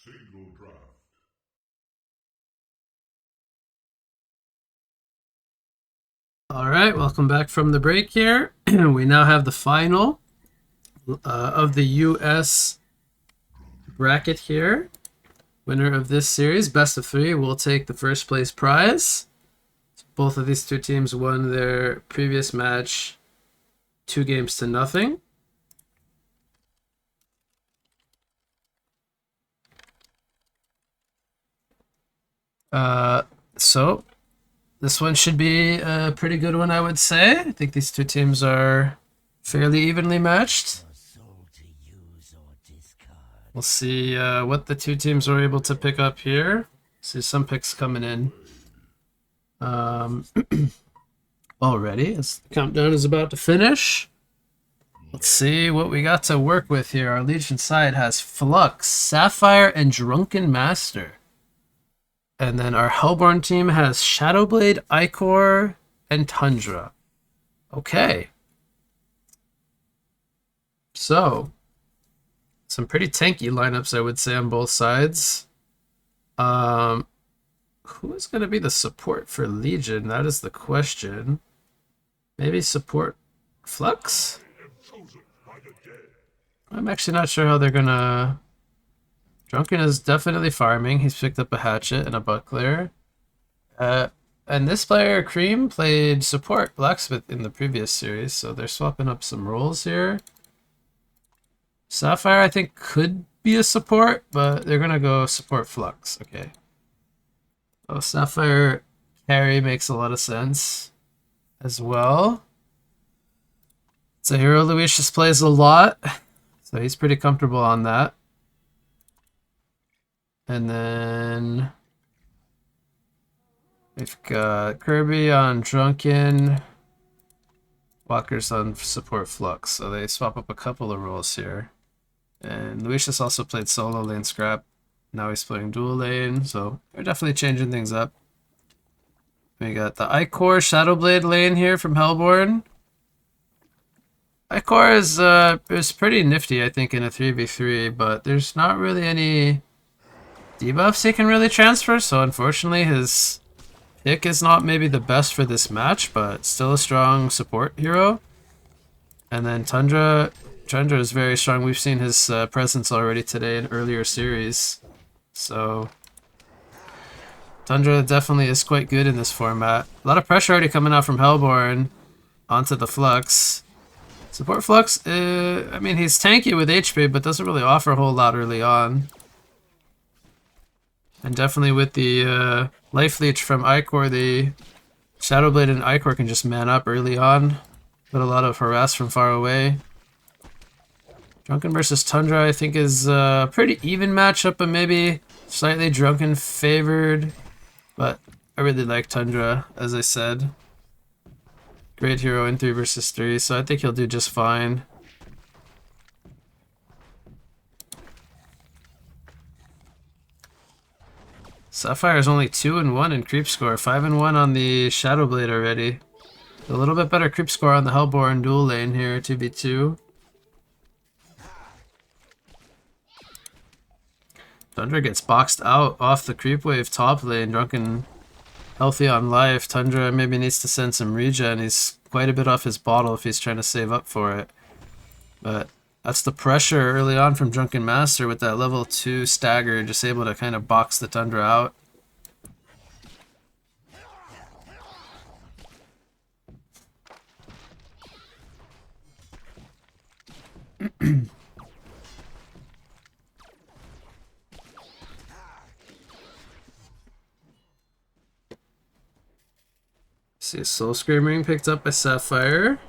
Single draft. All right, welcome back from the break here. We now have the final of the U.S. bracket here. Winner of this series, best of 3, will take the first place prize. Both of these two teams won their previous match 2-0. So this one should be a pretty good one, I would say. I think these two teams are fairly evenly matched. We'll see what the two teams are able to pick up here. See some picks coming in already as the countdown is about to finish. Let's see what we got to work with here. Our Legion side has Flux, Sapphire, and Drunken Master. And then our Hellborn team has Shadowblade, Ichor, and Tundra. Okay. So, some pretty tanky lineups, I would say, on both sides. Who is going to be the support for Legion? That is the question. Maybe support Flux? I'm actually not sure how they're going to... Drunken is definitely farming. He's picked up a hatchet and a buckler. And this player, Cream, played support Blacksmith in the previous series, so they're swapping up some roles here. Sapphire, I think, could be a support, but they're going to go support Flux. Okay. Oh, Sapphire carry makes a lot of sense as well. It's a hero Lucius plays a lot, so he's pretty comfortable on that. And then we've got Kirby on Drunken, Walker's on support Flux, so they swap up a couple of roles here. And Lucius also played solo lane scrap. Now he's playing dual lane, so they're definitely changing things up. We got the Ichor Shadowblade lane here from Hellborn. Ichor is pretty nifty, I think, in a 3v3, but there's not really any debuffs he can really transfer, so unfortunately his pick is not maybe the best for this match, but still a strong support hero. And then Tundra is very strong. We've seen his presence already today in earlier series. So Tundra definitely is quite good in this format. A lot of pressure already coming out from Hellborn onto the Flux. Support Flux, I mean, he's tanky with HP, but doesn't really offer a whole lot early on. And definitely with the Life Leech from Ichor, the Shadowblade and Ichor can just man up early on. Put a lot of harass from far away. Drunken versus Tundra, I think, is a pretty even matchup, but maybe slightly Drunken favored. But I really like Tundra, as I said. Great hero in 3 versus 3, so I think he'll do just fine. Sapphire is only 2-1 in creep score, 5-1 on the Shadowblade already. A little bit better creep score on the Hellborn dual lane here, 2v2. Tundra gets boxed out off the creep wave top lane. Drunken healthy on life. Tundra maybe needs to send some regen. He's quite a bit off his bottle if he's trying to save up for it. But that's the pressure early on from Drunken Master with that level 2 stagger, just able to kind of box the Tundra out. See, Soul Screaming picked up by Sapphire.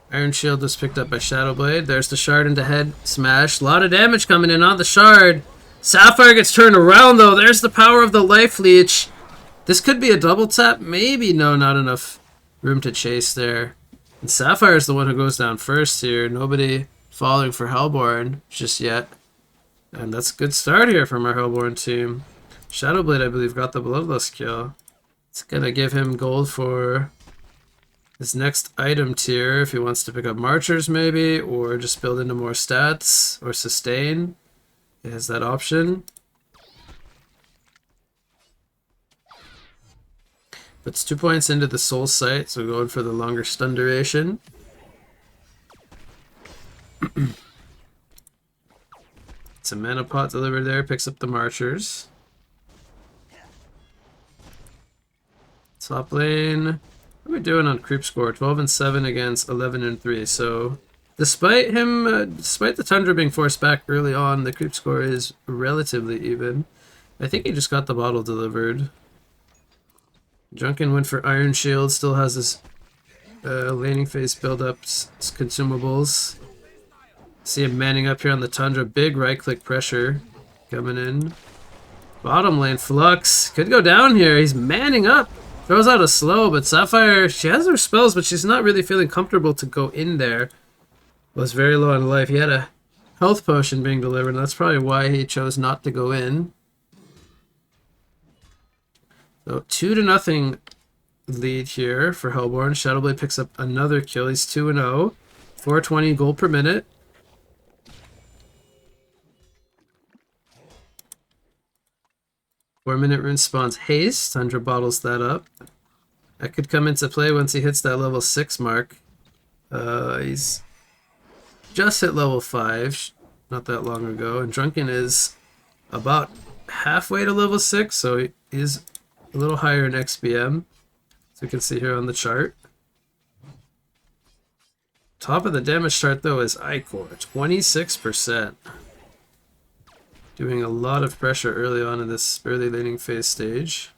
Iron Shield was picked up by Shadowblade. There's the Shard into head smash. A lot of damage coming in on the Shard. Sapphire gets turned around though. There's the power of the Life Leech. This could be a double tap. Maybe. No, not enough room to chase there. And Sapphire is the one who goes down first here. Nobody falling for Hellborn just yet. And that's a good start here from our Hellborn team. Shadowblade, I believe, got the Bloodlust kill. It's gonna give him gold for his next item tier if he wants to pick up Marchers maybe, or just build into more stats, or sustain. He has that option. Puts 2 points into the Soul Sight, so going for the longer stun duration. It's a mana pot delivered there, picks up the Marchers. Top lane, what are we doing on creep score? 12 and 7 against 11 and 3. So despite him, despite the Tundra being forced back early on, the creep score is relatively even. I think he just got the bottle delivered. Drunken went for Iron Shield, still has his laning phase build up consumables. See him manning up here on the Tundra. Big right click pressure coming in. Bottom lane Flux could go down here. He's manning up. Throws out a slow, but Sapphire, she has her spells, but she's not really feeling comfortable to go in there. Was very low on life. He had a health potion being delivered, and that's probably why he chose not to go in. So 2-0 lead here for Hellborn. Shadowblade picks up another kill. He's 2-0. 420 gold per minute. Four-minute rune spawns haste. Tundra bottles that up. That could come into play once he hits that level 6 mark. He's just hit level 5 not that long ago. And Drunken is about halfway to level 6, so he is a little higher in XPM. So you can see here on the chart. Top of the damage chart though is Icor, 26%. Doing a lot of pressure early on in this early laning phase stage.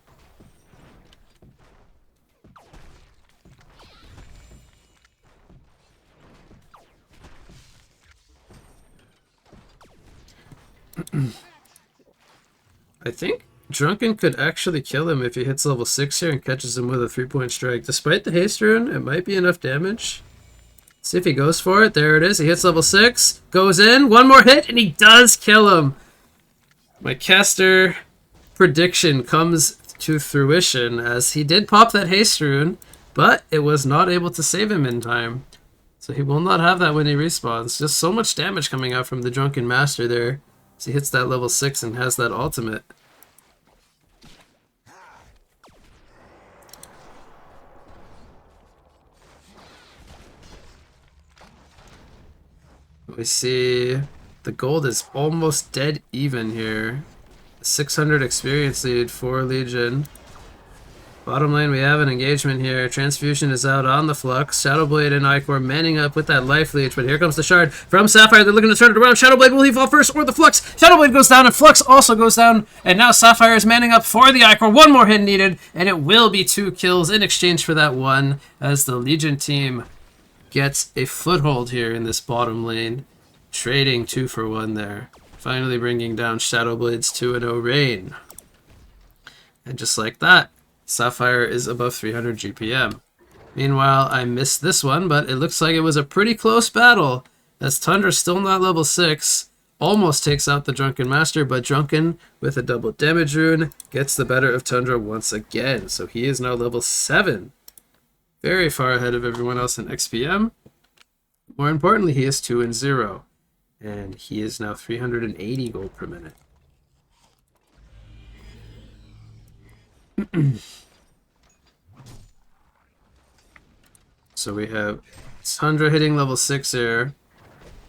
I think Drunken could actually kill him if he hits level 6 here and catches him with a 3-point strike. Despite the haste rune, it might be enough damage. See if he goes for it. There it is. He hits level 6. Goes in. One more hit, and he does kill him. My caster prediction comes to fruition as he did pop that haste rune, but it was not able to save him in time. So he will not have that when he respawns. Just so much damage coming out from the Drunken Master there as he hits that level 6 and has that ultimate. We see the gold is almost dead even here. 600 experience lead for Legion. Bottom lane, we have an engagement here. Transfusion is out on the Flux. Shadowblade and Icor manning up with that life leech, but here comes the shard from Sapphire. They're looking to turn it around. Shadowblade, will he fall first or the Flux? Shadowblade goes down and Flux also goes down, and now Sapphire is manning up for the Icor. One more hit needed, and it will be 2 kills in exchange for that one as the Legion team gets a foothold here in this bottom lane. Trading 2 for 1 there. Finally bringing down Shadowblade's 2-0 reign. And just like that, Sapphire is above 300 GPM. Meanwhile, I missed this one, but it looks like it was a pretty close battle, as Tundra's still not level 6, almost takes out the Drunken Master, but Drunken, with a double damage rune, gets the better of Tundra once again, so he is now level 7. Very far ahead of everyone else in XPM. More importantly, he is 2-0, and he is now 380 gold per minute. So we have Tundra hitting level 6 here.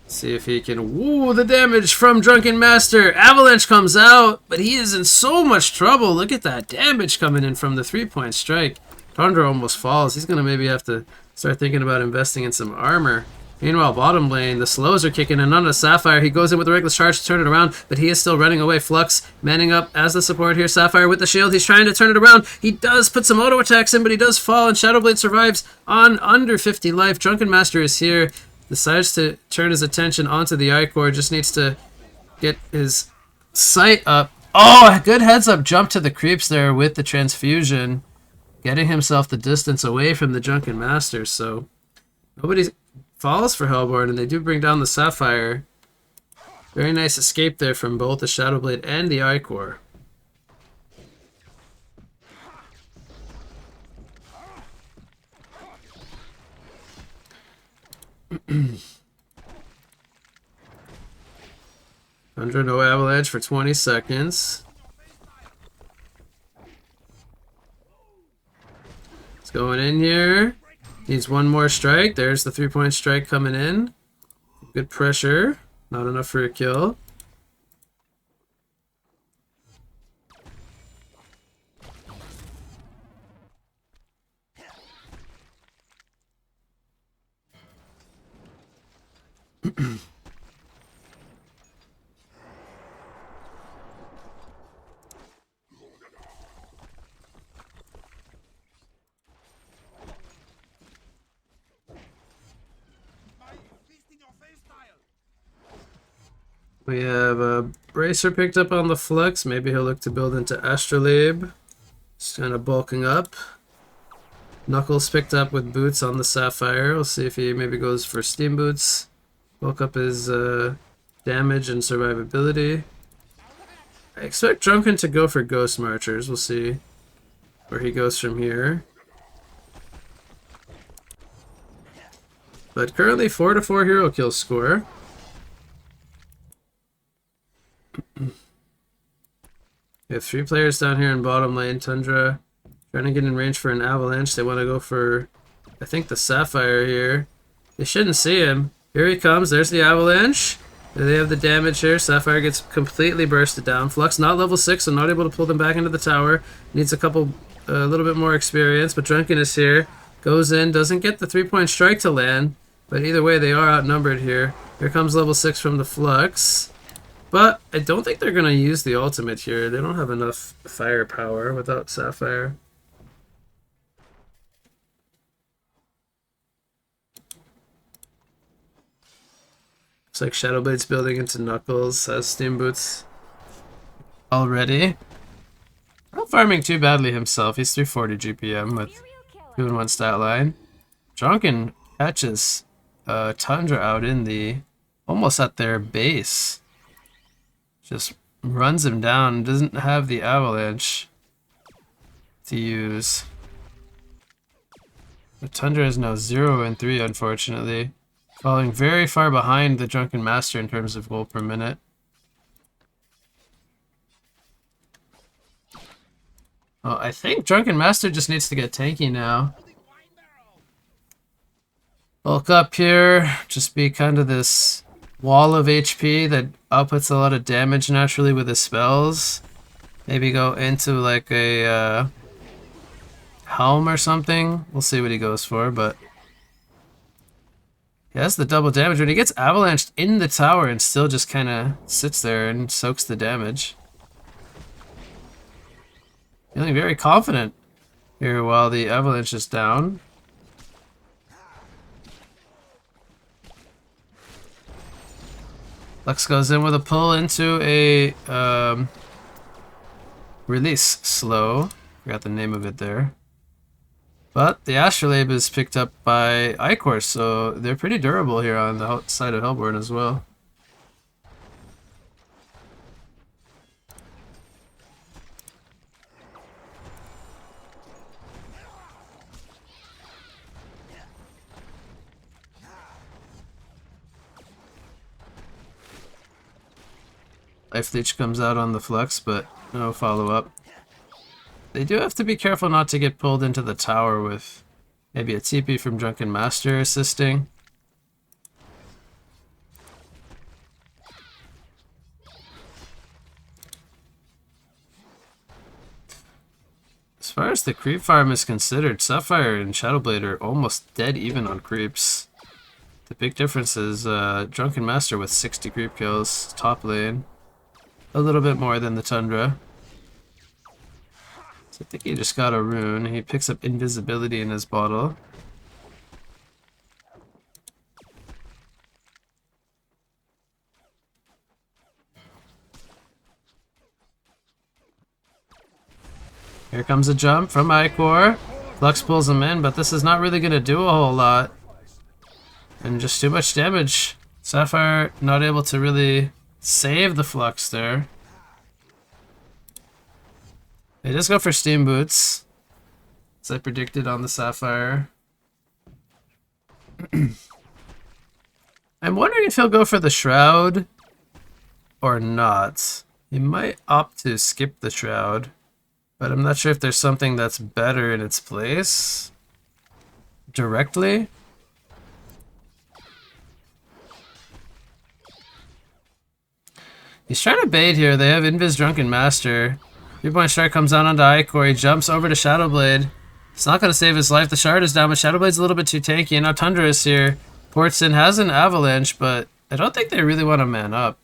See if he can woo the damage from Drunken Master. Avalanche comes out, but he is in so much trouble. Look at that damage coming in from the 3-point strike. Tundra almost falls. He's going to maybe have to start thinking about investing in some armor. Meanwhile, bottom lane, the slows are kicking in on the Sapphire. He goes in with a reckless charge to turn it around, but he is still running away. Flux manning up as the support here. Sapphire with the shield. He's trying to turn it around. He does put some auto attacks in, but he does fall, and Shadowblade survives on under 50 life. Drunken Master is here. Decides to turn his attention onto the Icor. Just needs to get his sight up. Oh, a good heads up jump to the creeps there with the transfusion. Getting himself the distance away from the Drunken Master, so nobody falls for Hellborn, and they do bring down the Sapphire. Very nice escape there from both the Shadowblade and the Icor. Under no avalanche for 20 seconds. It's going in here. Needs one more strike. There's the 3-point strike coming in. Good pressure. Not enough for a kill. We have a Bracer picked up on the flex. Maybe he'll look to build into Astrolabe. Just kind of bulking up. Knuckles picked up with boots on the Sapphire. We'll see if he maybe goes for Steam Boots. Bulk up his damage and survivability. I expect Drunken to go for Ghost Marchers. We'll see where he goes from here. But currently 4-4 hero kill score. We have 3 players down here in bottom lane. Tundra trying to get in range for an avalanche. They want to go for, I think, the Sapphire here. They shouldn't see him. Here he comes. There's the avalanche. They have the damage here. Sapphire gets completely bursted down. Flux not level 6, so not able to pull them back into the tower. Needs a little bit more experience, but Drunken is here. Goes in, doesn't get the 3-point strike to land, but either way they are outnumbered here. Here comes level 6 from the Flux. But I don't think they're going to use the ultimate here. They don't have enough firepower without Sapphire. Looks like Shadowblade's building into Knuckles, has Steam Boots already. Not farming too badly himself. He's 340 GPM with 2-in-1 stat line. Drunken catches Tundra out in the... almost at their base. Just runs him down. Doesn't have the avalanche to use. But Tundra is now 0-3, unfortunately. Falling very far behind the Drunken Master in terms of gold per minute. Oh, I think Drunken Master just needs to get tanky now. Bulk up here. Just be kind of this wall of HP that outputs a lot of damage naturally with his spells. Maybe go into like a helm or something. We'll see what he goes for, but he has the double damage. When he gets avalanched in the tower and still just kind of sits there and soaks the damage. Feeling very confident here while the avalanche is down. Lux goes in with a pull into a release slow. Forgot the name of it there. But the Astrolabe is picked up by Icor, so they're pretty durable here on the side of Hellborn as well. Life Leech comes out on the Flux, but no follow-up. They do have to be careful not to get pulled into the tower with maybe a TP from Drunken Master assisting. As far as the creep farm is considered, Sapphire and Shadowblade are almost dead even on creeps. The big difference is Drunken Master with 60 creep kills, top lane. A little bit more than the Tundra. So I think he just got a rune. He picks up invisibility in his bottle. Here comes a jump from Icor. Flux pulls him in, but this is not really going to do a whole lot. And just too much damage. Sapphire not able to really save the Flux there. They just go for Steam Boots, as I predicted on the Sapphire. I'm wondering if he'll go for the Shroud or not. He might opt to skip the Shroud, but I'm not sure if there's something that's better in its place. directly. He's trying to bait here. They have Invis Drunken Master. 3-point strike comes down onto Icor. He jumps over to Shadowblade. It's not going to save his life. The shard is down, but Shadowblade's a little bit too tanky. And now Tundra is here. Portson has an Avalanche, but I don't think they really want to man up.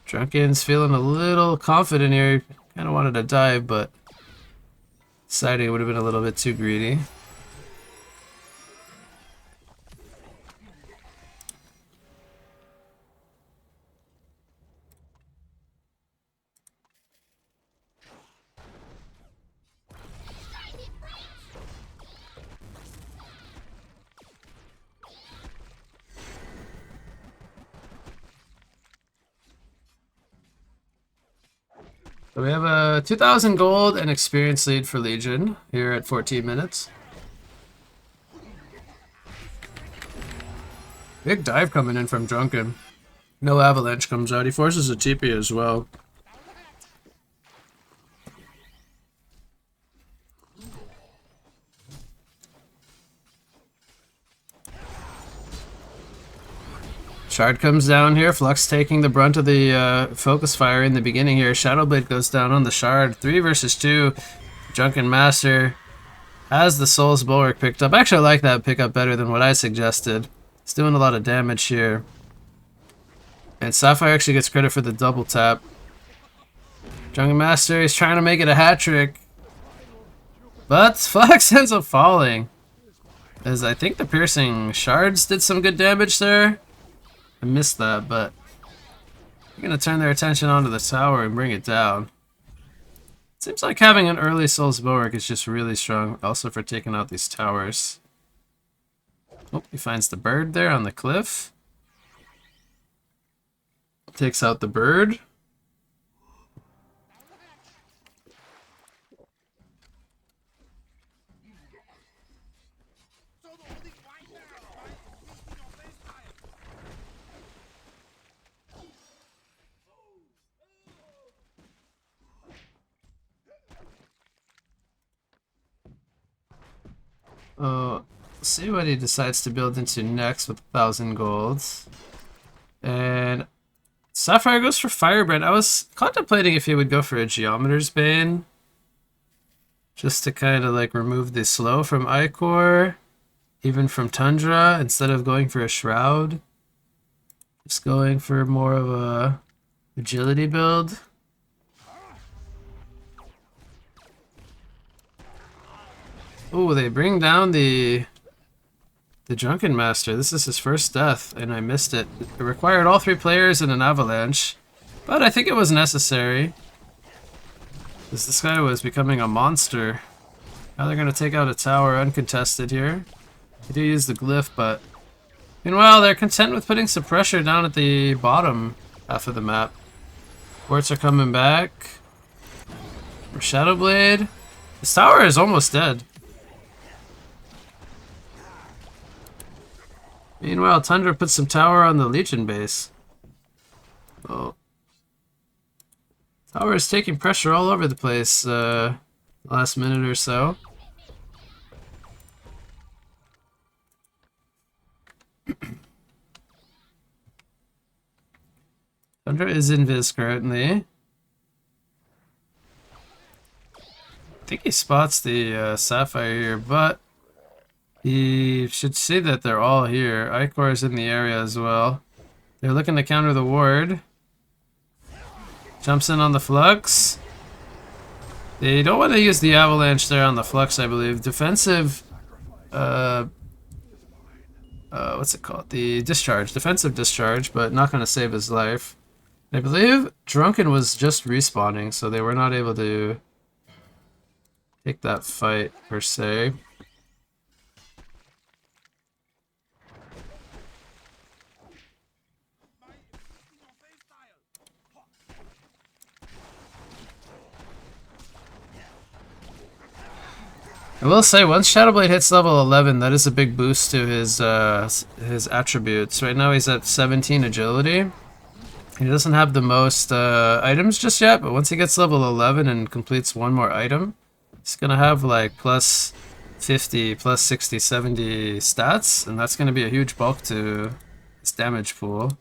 Drunken's feeling a little confident here. Kind of wanted to dive, but decided it would have been a little bit too greedy. So we have a 2,000 gold and experience lead for Legion here at 14 minutes. Big dive coming in from Drunken. No Avalanche comes out. He forces a TP as well. Shard comes down here. Flux taking the brunt of the focus fire in the beginning here. Shadowblade goes down on the Shard. 3 versus 2. Drunken Master has the Soul's Bulwark picked up. Actually, I like that pickup better than what I suggested. It's doing a lot of damage here. And Sapphire actually gets credit for the double tap. Drunken Master is trying to make it a hat trick. But Flux ends up falling. As I think the piercing shards did some good damage there. I missed that, but they're going to turn their attention onto the tower and bring it down. Seems like having an early Soul's Bulwark is just really strong, also for taking out these towers. Oh, he finds the bird there on the cliff. Takes out the bird. See what he decides to build into next with 1,000 gold. And Sapphire goes for Firebrand. I was contemplating if he would go for a Geometer's Bane. Just to kind of like remove the slow from Icor. Even from Tundra, instead of going for a Shroud. Just going for more of a agility build. Oh, they bring down the Drunken Master. This is his first death, and I missed it. It required all 3 players in an avalanche, but I think it was necessary. Because this guy was becoming a monster. Now they're going to take out a tower uncontested here. They do use the glyph, but meanwhile, they're content with putting some pressure down at the bottom half of the map. Quartz are coming back. For Shadowblade. This tower is almost dead. Meanwhile, Tundra puts some tower on the Legion base. Oh. Tower is taking pressure all over the place last minute or so. Tundra is invis currently. I think he spots the Sapphire here, but he should see that they're all here. Icor is in the area as well. They're looking to counter the ward. Jumps in on the Flux. They don't want to use the Avalanche there on the Flux, I believe. Defensive... what's it called? The Discharge. Defensive Discharge, but not going to save his life. I believe Drunken was just respawning, so they were not able to take that fight, per se. I will say, once Shadowblade hits level 11, that is a big boost to his attributes. Right now he's at 17 agility. He doesn't have the most items just yet, but once he gets level 11 and completes one more item, he's going to have like plus 50, plus 60, 70 stats, and that's going to be a huge bulk to his damage pool.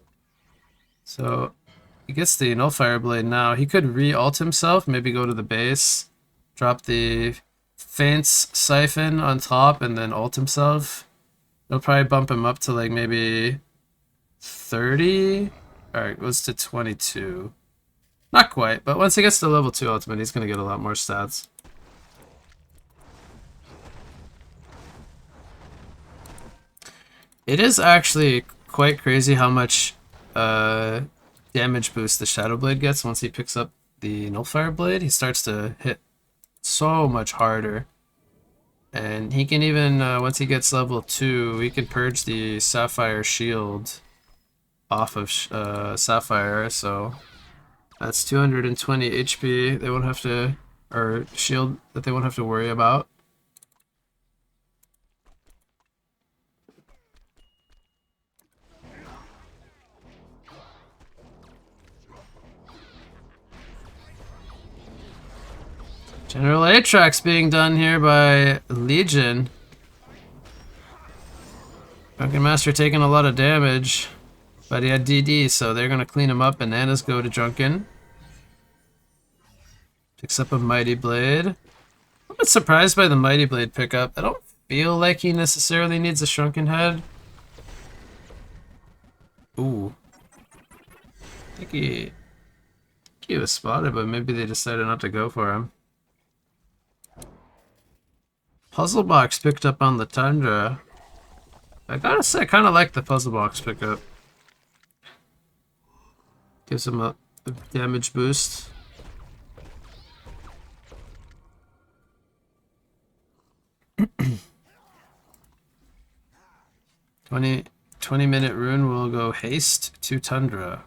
So he gets the Nullfire Blade now. He could re-ult himself, maybe go to the base, drop the Faint's Siphon on top, and then ult himself. It'll probably bump him up to like maybe 30. Alright, goes to 22. Not quite, but once he gets to level 2 ultimate, he's going to get a lot more stats. It is actually quite crazy how much damage boost the Shadow Blade gets once he picks up the Nullfire Blade. He starts to hit so much harder. And he can even, once he gets level 2, he can purge the Sapphire Shield off of Sapphire, so that's 220 HP they won't have to, or shield that they won't have to worry about. General Atrax being done here by Legion. Drunken Master taking a lot of damage, but he had DD, so they're going to clean him up. Bananas go to Drunken. Picks up a Mighty Blade. I'm a bit surprised by the Mighty Blade pickup. I don't feel like he necessarily needs a Shrunken Head. Ooh. I think he was spotted, but maybe they decided not to go for him. Puzzle Box picked up on the Tundra. I gotta say, I kind of like the Puzzle Box pickup. Gives him a damage boost. Twenty-minute rune will go haste to Tundra.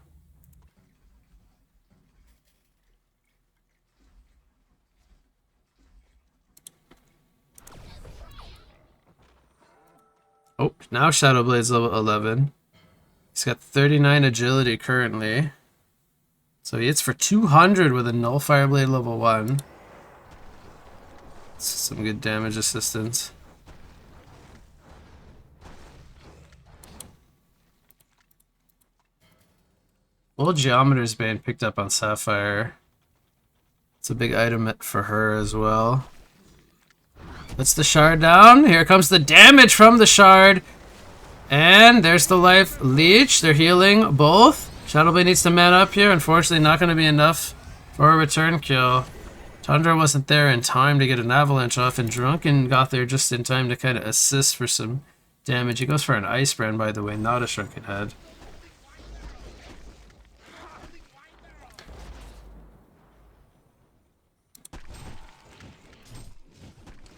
Oh, now Shadow Blade's level 11. He's got 39 agility currently. So he hits for 200 with a Nullfire Blade level 1. Some good damage assistance. Old Geometer's Bane picked up on Sapphire. It's a big item for her as well. Puts the shard down. Here comes the damage from the shard. And there's the life leech. They're healing both. Shadowblade needs to man up here. Unfortunately, not going to be enough for a return kill. Tundra wasn't there in time to get an avalanche off, and Drunken got there just in time to kind of assist for some damage. He goes for an Ice Brand, by the way, not a Shrunken Head.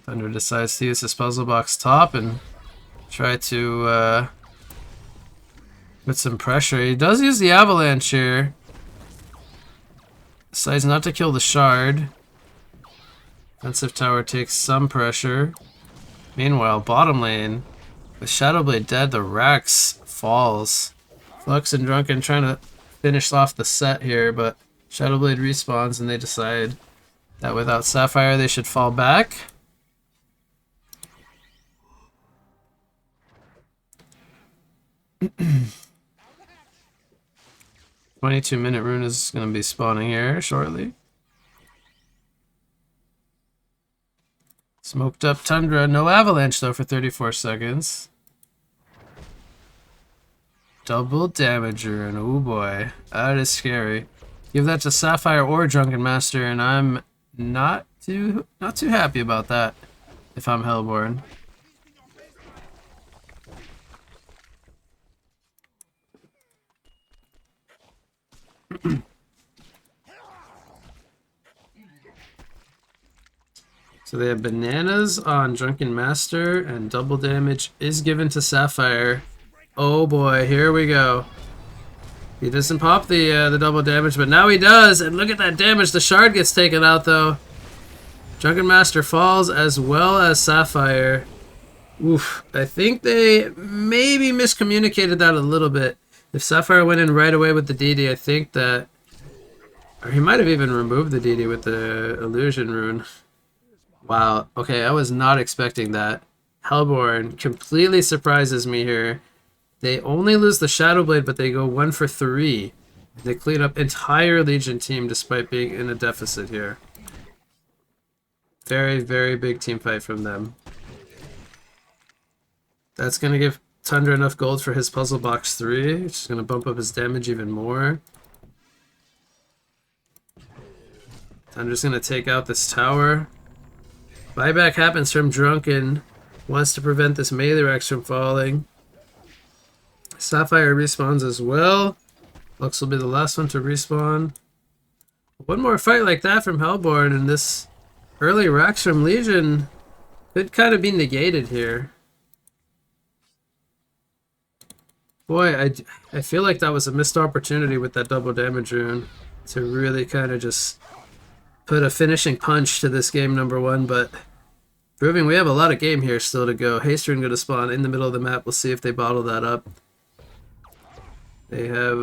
Thunder decides to use his puzzle box top and try to put some pressure. He does use the avalanche here. Decides not to kill the shard. Defensive tower takes some pressure. Meanwhile, bottom lane, with Shadowblade dead, the Rex falls. Flux and Drunken trying to finish off the set here, but Shadowblade respawns and they decide that without Sapphire they should fall back. 22-minute rune is going to be spawning here shortly. Smoked up Tundra. No avalanche though for 34 seconds. Double damage rune. Oh boy. That is scary. Give that to Sapphire or Drunken Master and I'm not too happy about that if I'm Hellborn. So they have bananas on Drunken Master, and double damage is given to Sapphire. Oh boy, here we go. He doesn't pop the double damage, but now he does, and look at that damage. The shard gets taken out though. Drunken Master falls as well as Sapphire. Oof, I think they maybe miscommunicated that a little bit. If Sapphire went in right away with the DD, I think that... Or he might have even removed the DD with the Illusion Rune. Wow, okay, I was not expecting that. Hellborn completely surprises me here. They only lose the Shadow Blade, but they go 1 for 3. They clean up entire Legion team despite being in a deficit here. Very, very big team fight from them. That's going to give Tundra enough gold for his Puzzle Box 3, which is going to bump up his damage even more. Tundra's going to take out this tower. Buyback happens from Drunken. Wants to prevent this melee Rex from falling. Sapphire respawns as well. Lux will be the last one to respawn. One more fight like that from Hellborn, and this early Rex from Legion could kind of be negated here. Boy, I feel like that was a missed opportunity with that double damage rune to really kind of just put a finishing punch to this game number 1, but proving we have a lot of game here still to go. Haste rune going to spawn in the middle of the map. We'll see if they bottle that up. They have,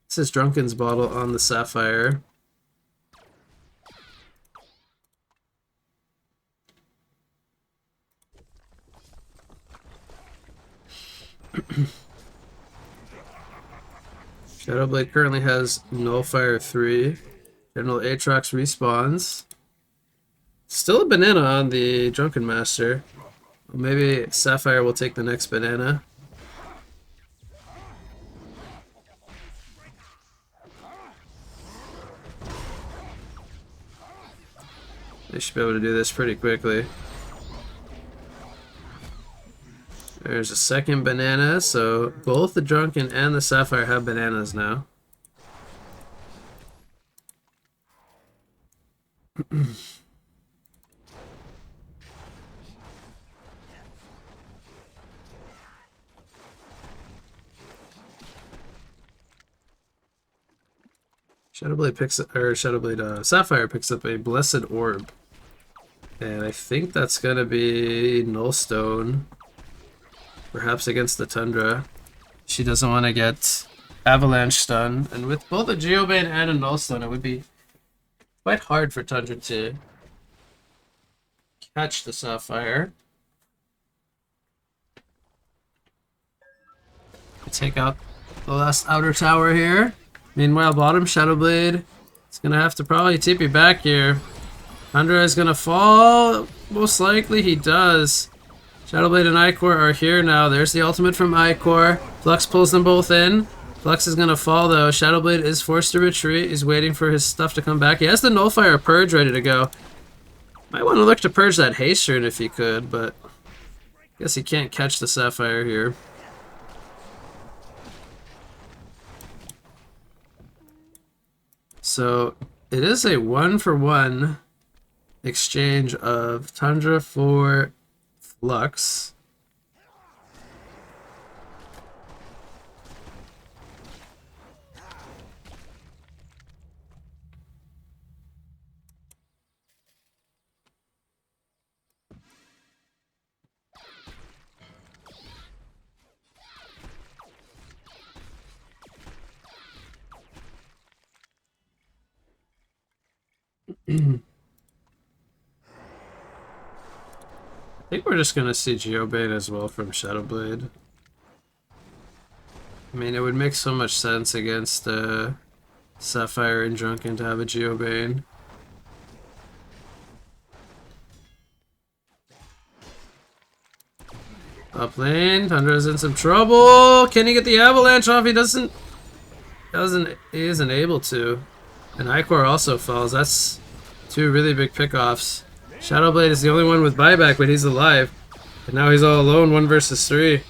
this is Drunken's bottle on the Sapphire. Shadowblade currently has Nullfire 3. General Aatrox respawns. Still a banana on the Drunken Master. Well, maybe Sapphire will take the next banana. They should be able to do this pretty quickly. There's a second banana, so both the Drunken and the Sapphire have bananas now. Sapphire picks up a Blessed Orb. And I think that's gonna be Nullstone. Perhaps against the Tundra. She doesn't want to get Avalanche Stun. And with both a Geobane and a Nullstone, it would be quite hard for Tundra to catch the Sapphire. Take out the last outer tower here. Meanwhile, bottom Shadowblade is going to have to probably TP back here. Tundra is going to fall. Most likely he does. Shadowblade and Icor are here now. There's the ultimate from Icor. Flux pulls them both in. Flux is going to fall though. Shadowblade is forced to retreat. He's waiting for his stuff to come back. He has the Nullfire Purge ready to go. Might want to look to purge that Haste Rune if he could, but I guess he can't catch the Sapphire here. So it is a 1-for-1 exchange of Tundra for Flux. I think we're just gonna see Geobane as well from Shadowblade. I mean, it would make so much sense against Sapphire and Drunken to have a Geobane. Up lane, Tundra's in some trouble. Can he get the avalanche off? He isn't able to. And Icor also falls. That's two really big pickoffs. Shadowblade is the only one with buyback, but he's alive. And now he's all alone, 1 versus 3.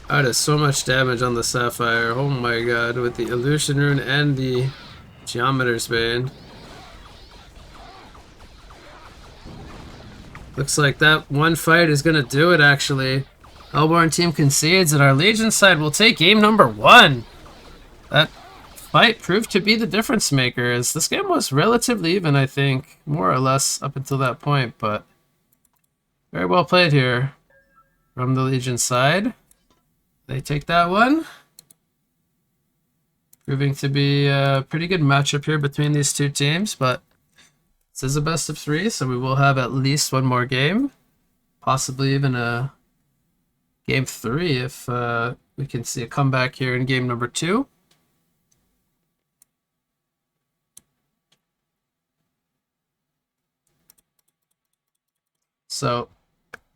That is so much damage on the Sapphire. Oh my god, with the Illusion Rune and the Geometer's Bane. Looks like that one fight is gonna do it, actually. Hellborn team concedes, and our Legion side will take game number 1. That fight proved to be the difference maker, as this game was relatively even, I think, more or less up until that point, but very well played here from the Legion side. They take that one. Proving to be a pretty good matchup here between these two teams, but this is a best of 3, so we will have at least one more game. Possibly even a game 3 if we can see a comeback here in game number 2. So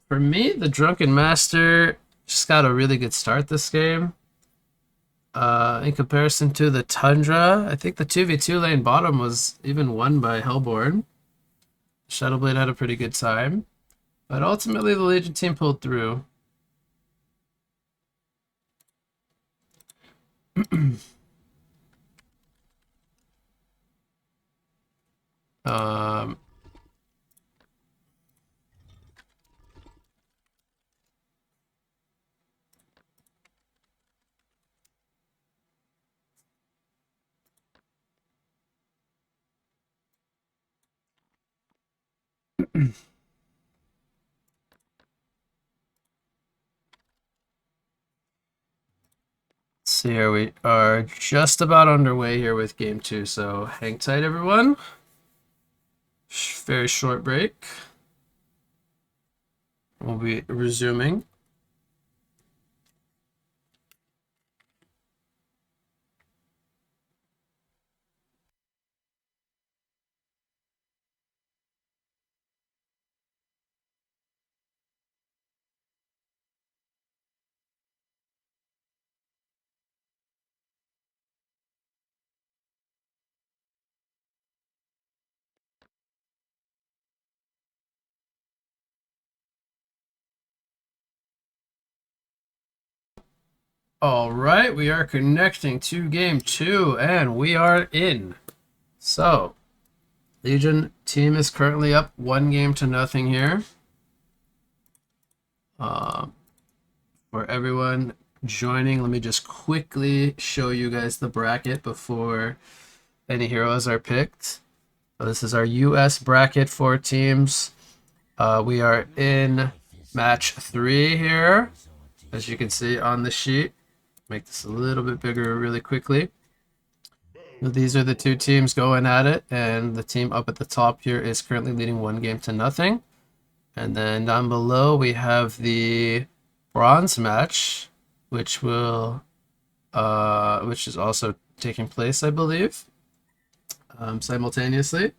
for me, the Drunken Master just got a really good start this game. In comparison to the Tundra, I think the 2v2 lane bottom was even won by Hellborn. Shadowblade had a pretty good time. But ultimately, the Legion team pulled through. So here we are just about underway here with game 2, so hang tight everyone. Very short break. We'll be resuming. All right, we are connecting to game 2, and we are in. So, Legion team is currently up 1-0 here. For everyone joining, let me just quickly show you guys the bracket before any heroes are picked. So this is our US bracket for teams. We are in match 3 here, as you can see on the sheet. Make this a little bit bigger really quickly. These are the two teams going at it, and the team up at the top here is currently leading 1-0. And then down below we have the bronze match, which will which is also taking place, I believe, simultaneously.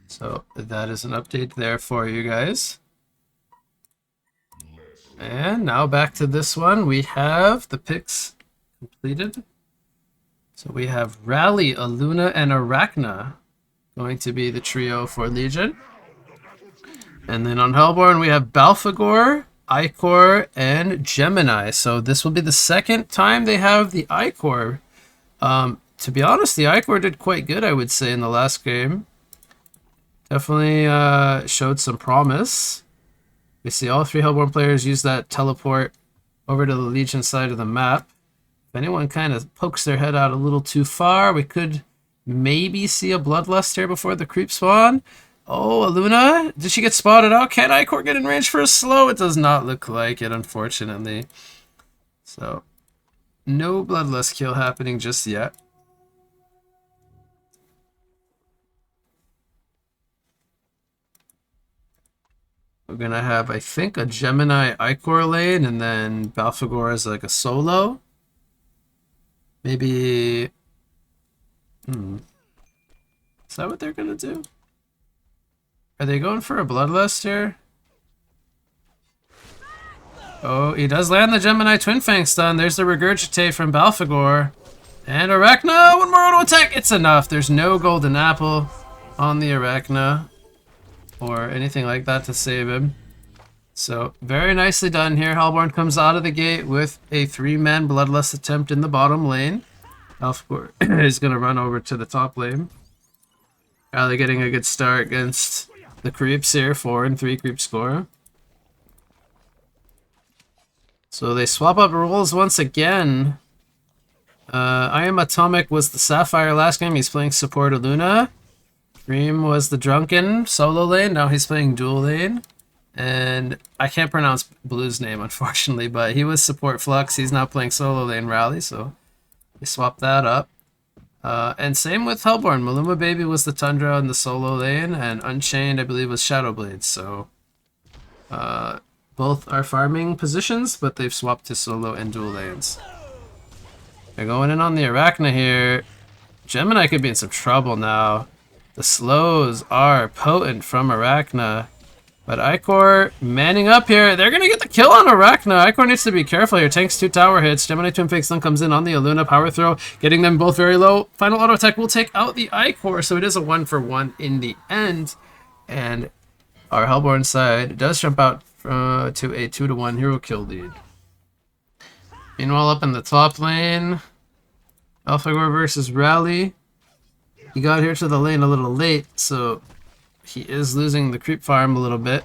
So that is an update there for you guys. And now back to this one. We have the picks completed. So we have Rally, Aluna, and Arachna going to be the trio for Legion. And then on Hellborn, we have Balfagor, Icor, and Gemini. So this will be the second time they have the Icor. To be honest, the Icor did quite good, I would say, in the last game. Definitely showed some promise. We see all 3 Hellborn players use that teleport over to the Legion side of the map. If anyone kind of pokes their head out a little too far, we could maybe see a Bloodlust here before the creep spawn. Oh, Aluna? Did she get spotted out? Can Icor get in range for a slow? It does not look like it, unfortunately. So, no Bloodlust kill happening just yet. We're going to have, I think, a Gemini Icor lane, and then Balfagor as like a solo. Maybe... Is that what they're going to do? Are they going for a Bloodlust here? Oh, he does land the Gemini Twin Fang stun. There's the Regurgitate from Balfagor. And Arachna, one more auto attack. It's enough. There's no Golden Apple on the Arachna or anything like that to save him. So, very nicely done here. Hellborn comes out of the gate with a 3-man Bloodlust attempt in the bottom lane. Balfagor is going to run over to the top lane. Rally getting a good start against the creeps here. 4 and 3 creep score. So they swap up roles once again. I Am Atomic was the Sapphire last game. He's playing support Aluna. Grimm was the Drunken solo lane. Now he's playing dual lane. And I can't pronounce Blue's name, unfortunately, but he was support Flux. He's now playing solo lane Rally, so we swapped that up. And same with Hellborn. Maluma Baby was the Tundra in the solo lane, and Unchained, I believe, was Shadowblade. So both are farming positions, but they've swapped to solo and dual lanes. They're going in on the Arachna here. Gemini could be in some trouble now. The slows are potent from Arachna. But Icor manning up here. They're going to get the kill on Arachna. Icor needs to be careful here. Tanks 2 tower hits. Gemini Twin Fake Stun comes in on the Aluna. Power throw. Getting them both very low. Final auto attack will take out the Icor. So it is a 1-for-1 in the end. And our Hellborn side does jump out to a 2-to-1 hero kill lead. Meanwhile, up in the top lane, AlphaGore versus Rally. He got here to the lane a little late, so he is losing the creep farm a little bit.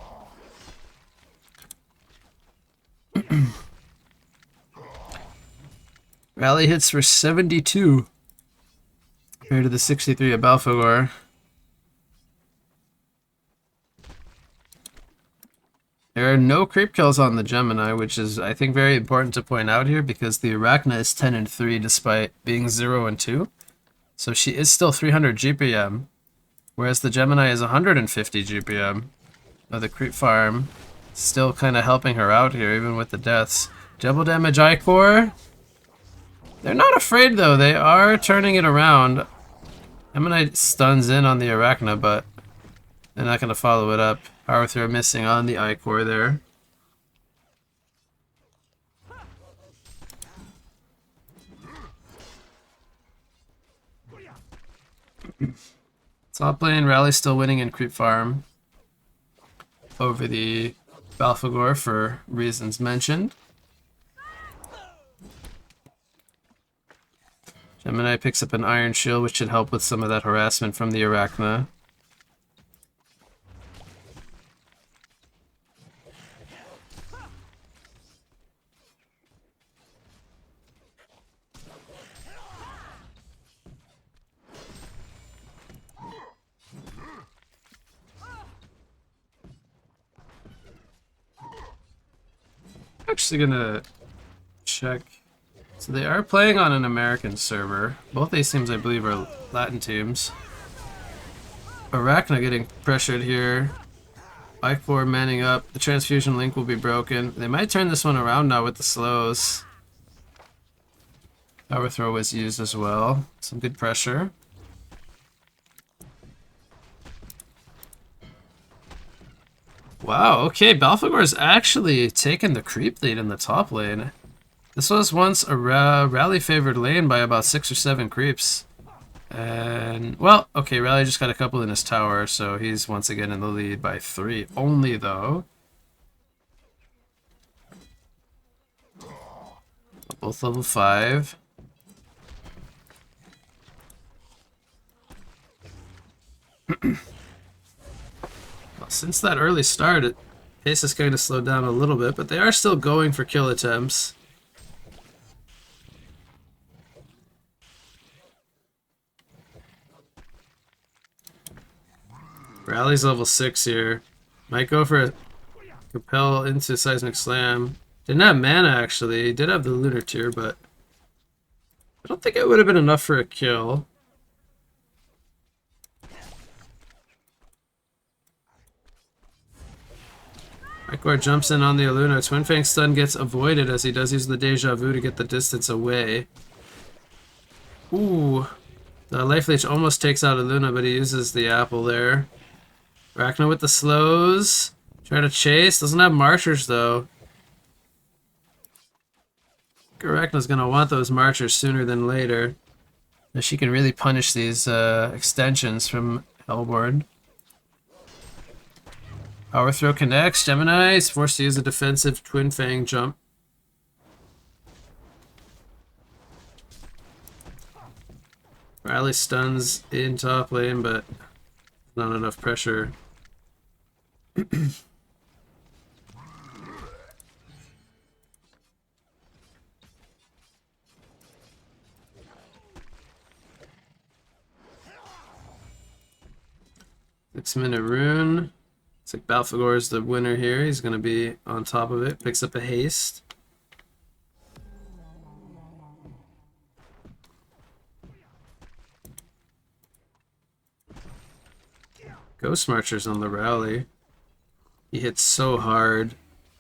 Rally hits for 72 compared to the 63 of AlphaGore. There are no creep kills on the Gemini, which is, I think, very important to point out here because the Arachna is 10-3 despite being 0-2. So she is still 300 GPM, whereas the Gemini is 150 GPM. Now the creep farm still kind of helping her out here, even with the deaths. Double damage Icor. They're not afraid, though. They are turning it around. Gemini stuns in on the Arachna, but they're not going to follow it up. Power throw missing on the Icor there. Top lane, Rally still winning in creep farm over the AlphaGore for reasons mentioned. Gemini picks up an Iron Shield, which should help with some of that harassment from the Arachna. Actually gonna check. So they are playing on an American server. Both these teams, I believe, are Latin teams. Arachna getting pressured here. Icor manning up. The transfusion link will be broken. They might turn this one around now with the slows. Power throw was used as well. Some good pressure. Wow, okay, AlphaGore is actually taking the creep lead in the top lane. This was once a Rally favored lane by about 6 or 7 creeps. And, well, okay, Rally just got a couple in his tower, so he's once again in the lead by 3 only, though. Both level 5. Well, since that early start, pace has kind of slowed down a little bit, but they are still going for kill attempts. Rally's level 6 here. Might go for a Compel into Seismic Slam. Didn't have mana, actually. He did have the Lunar Tier, but I don't think it would have been enough for a kill. Icor jumps in on the Aluna. Twin Fang stun gets avoided as he does use the Deja Vu to get the distance away. Ooh. The Life Leech almost takes out Aluna, but he uses the apple there. Arachna with the slows. Trying to chase. Doesn't have Marchers, though. Arachna's going to want those Marchers sooner than later. So she can really punish these extensions from Hellborn. Power throw connects. Gemini is forced to use a defensive Twin Fang jump. Riley stuns in top lane, but not enough pressure. Six-minute rune. Looks like Balfagor is the winner here. He's going to be on top of it. Picks up a haste. Ghost Marcher's on the rally. He hits so hard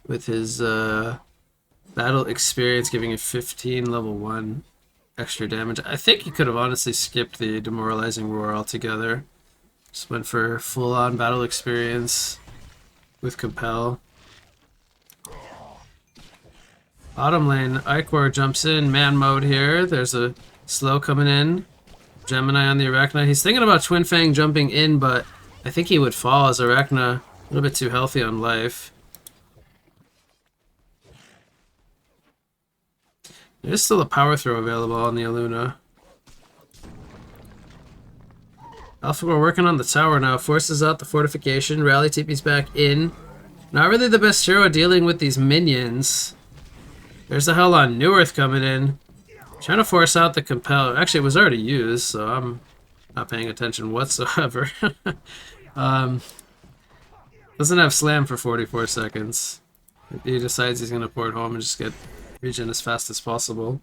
with his battle experience, giving it 15 level 1 extra damage. I think he could have honestly skipped the demoralizing roar altogether. Just went for full-on battle experience with Compel. Bottom lane, Icor jumps in, man mode here. There's a slow coming in. Gemini on the Arachna. He's thinking about Twin Fang jumping in, but I think he would fall as Arachna a little bit too healthy on life. There's still a power throw available on the Aluna. Alphagor working on the tower now, forces out the fortification. Rally TP's back in. Not really the best hero dealing with these minions. There's the hell on Neworth coming in. Trying to force out the Compel. Actually, it was already used, so I'm not paying attention whatsoever. Doesn't have Slam for 44 seconds. He decides he's going to port home and just get regen as fast as possible.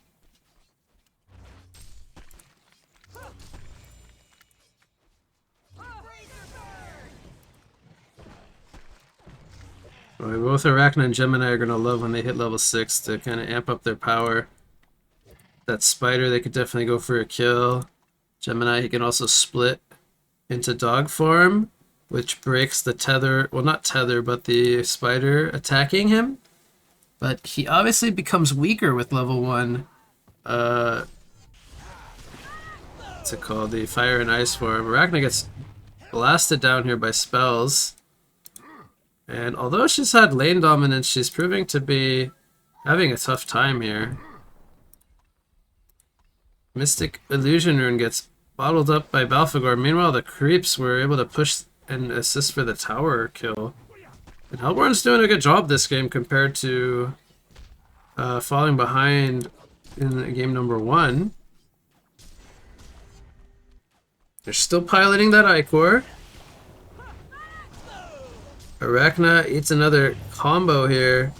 Well, both Arachna and Gemini are going to love when they hit level 6 to kind of amp up their power. That Spider, they could definitely go for a kill. Gemini, he can also split into dog form, which breaks the tether, well not tether, but the Spider attacking him. But he obviously becomes weaker with level 1. What's it called? The Fire and Ice form. Arachna gets blasted down here by spells. And although she's had lane dominance, she's proving to be having a tough time here. Mystic Illusion Rune gets bottled up by Balfagor. Meanwhile, the creeps were able to push and assist for the tower kill. And Hellborn's doing a good job this game compared to falling behind in game number 1. They're still piloting that Icor. Arachna eats another combo here.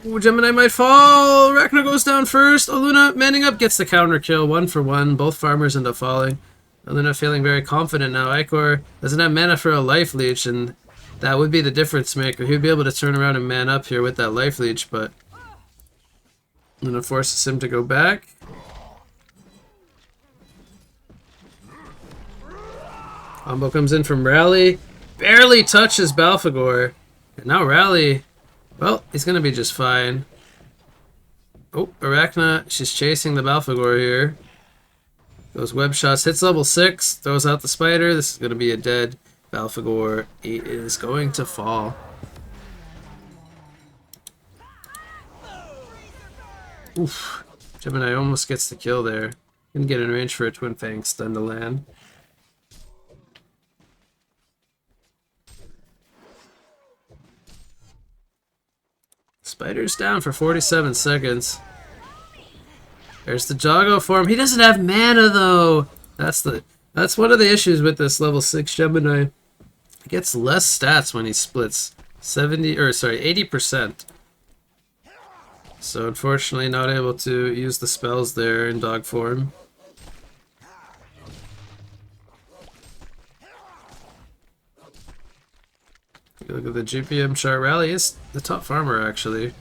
Ooh, Gemini might fall. Arachna goes down first. Aluna manning up, gets the counter kill. 1 for 1. Both farmers end up falling. Aluna feeling very confident now. Icor doesn't have mana for a life leech, and that would be the difference maker. He'd be able to turn around and man up here with that life leech, but Aluna forces him to go back. Combo comes in from Rally. Barely touches Balfagor. And now Rally, well, he's going to be just fine. Oh, Arachna, she's chasing the Balfagor here. Those web shots, hits level 6, throws out the Spider. This is going to be a dead Balfagor. He is going to fall. Oof. Gemini almost gets the kill there. Didn't get in range for a Twin Fang stun to land. Spider's down for 47 seconds. There's the Joggo form. He doesn't have mana though. That's one of the issues with this level 6 Gemini. He gets less stats when he splits 80%. So unfortunately not able to use the spells there in dog form. Look at the GPM chart. Rally is the top farmer, actually.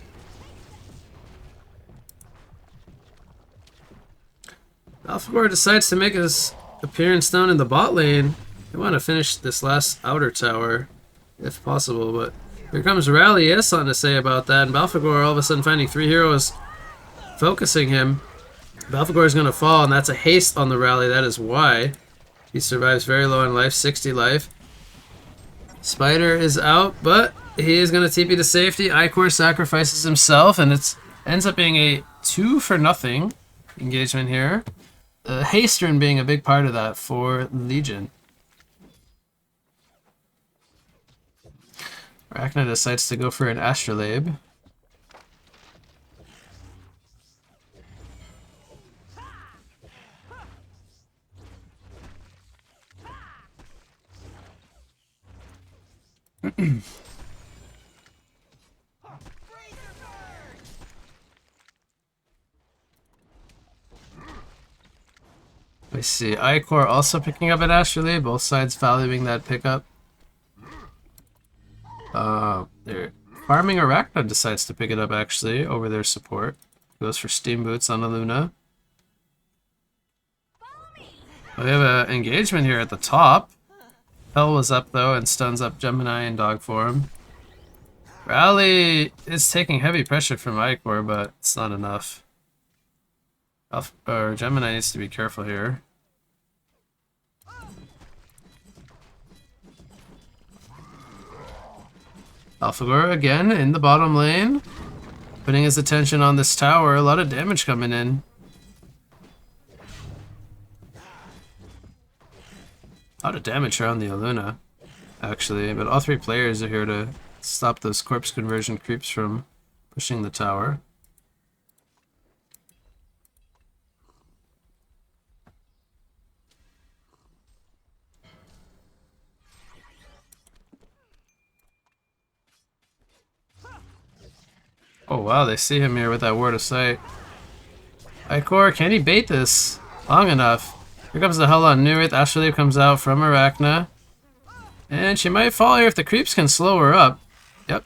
Alphagor decides to make his appearance down in the bot lane. They want to finish this last outer tower, if possible, but here comes Rally. He has something to say about that, and Balfagor all of a sudden finding 3 heroes focusing him. Balfagor is going to fall, and that's a haste on the Rally. That is why. He survives very low in life, 60 life. Spider is out, but he is going to TP to safety. Icor sacrifices himself, and it ends up being a 2-for-0 engagement here. Haste rune being a big part of that for Legion. Arachna decides to go for an Astrolabe. We see Icor also picking up an Astrolabe, both sides valuing that pickup. They're farming Arachna decides to pick it up actually over their support. Goes for Steam Boots on the Luna. We have an engagement here at the top. Hell was up though and stuns up Gemini in dog form. Rally is taking heavy pressure from Icor, but it's not enough. Gemini needs to be careful here. AlphaGore again in the bottom lane, putting his attention on this tower. A lot of damage coming in. A lot of damage around the Aluna, actually, but all three players are here to stop those corpse conversion creeps from pushing the tower. Oh wow, they see him here with that word of sight. Icor, can he bait this long enough? Here comes the Hell on Nearth. Astrolabe comes out from Arachna. And she might fall here if the creeps can slow her up. Yep.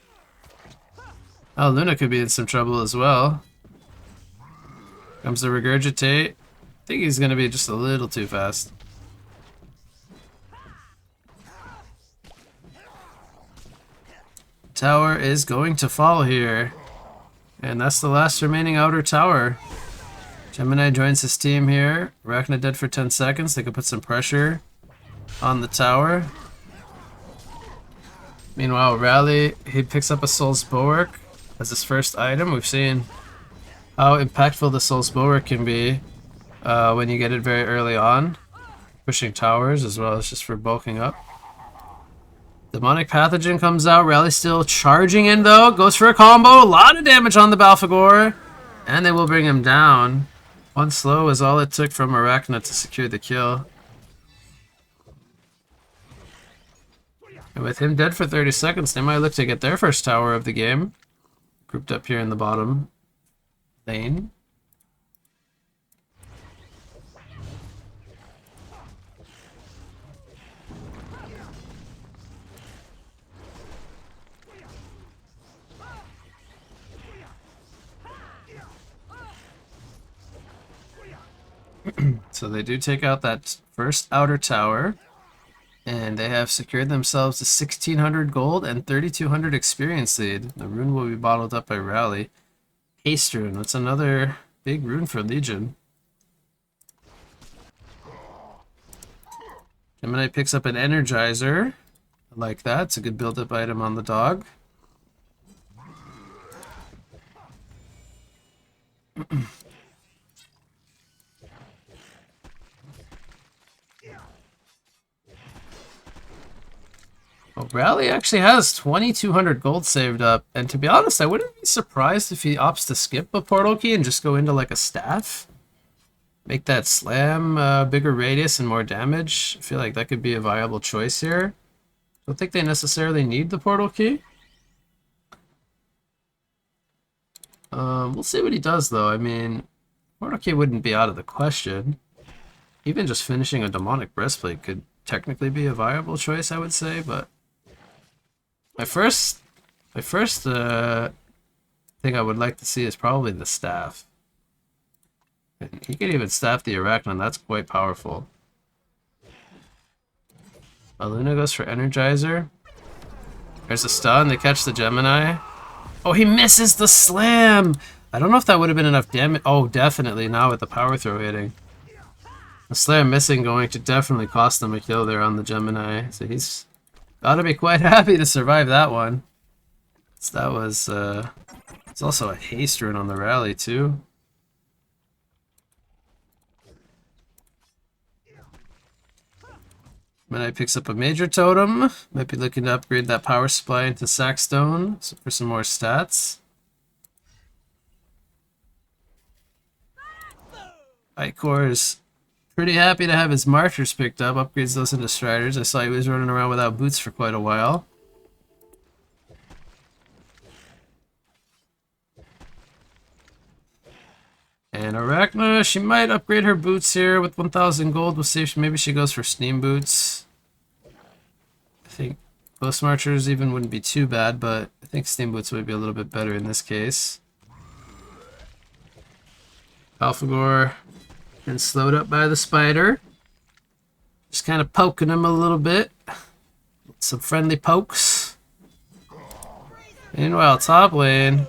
Oh, Luna could be in some trouble as well. Comes the Regurgitate. I think he's going to be just a little too fast. Tower is going to fall here. And that's the last remaining outer tower. Gemini joins his team here. Arachna dead for 10 seconds. They can put some pressure on the tower. Meanwhile, Rally, he picks up a Soul's Bulwark as his first item. We've seen how impactful the Soul's Bulwark can be when you get it very early on. Pushing towers as well as just for bulking up. Demonic Pathogen comes out. Rally still charging in though. Goes for a combo. A lot of damage on the AlphaGore. And they will bring him down. One slow is all it took from Arachna to secure the kill. And with him dead for 30 seconds, they might look to get their first tower of the game. Grouped up here in the bottom lane. So they do take out that first outer tower, and they have secured themselves a 1600 gold and 3200 experience lead. The rune will be bottled up by Rally. Haste rune, that's another big rune for Legion. Gemini picks up an Energizer. I like that, it's a good build-up item on the dog. Well, Rally actually has 2200 gold saved up, and to be honest, I wouldn't be surprised if he opts to skip a portal key and just go into like a staff. Make that slam bigger radius and more damage. I feel like that could be a viable choice here. Don't think they necessarily need the portal key. We'll see what he does though. I mean, portal key wouldn't be out of the question. Even just finishing a demonic breastplate could technically be a viable choice, I would say, but my first thing I would like to see is probably the staff. He could even staff the Arachna, that's quite powerful. Aluna goes for Energizer. There's a stun, they catch the Gemini. Oh, he misses the slam! I don't know if that would have been enough damage. Oh, definitely, now with the power throw hitting. The slam missing going to definitely cost him a kill there on the Gemini. So he's got to be quite happy to survive that one. So that was, it's also a haste rune on the Rally too. Gemini picks up a major totem. Might be looking to upgrade that power supply into Sackstone for some more stats. Icor's pretty happy to have his Martyrs picked up. Upgrades those into Striders. I saw he was running around without boots for quite a while. And Arachna, she might upgrade her boots here with 1,000 gold. We'll see if maybe she goes for steam boots. I think Ghost Marchers even wouldn't be too bad, but I think steam boots would be a little bit better in this case. Alphagor and slowed up by the spider. Just kind of poking him a little bit. Some friendly pokes. Meanwhile, top lane,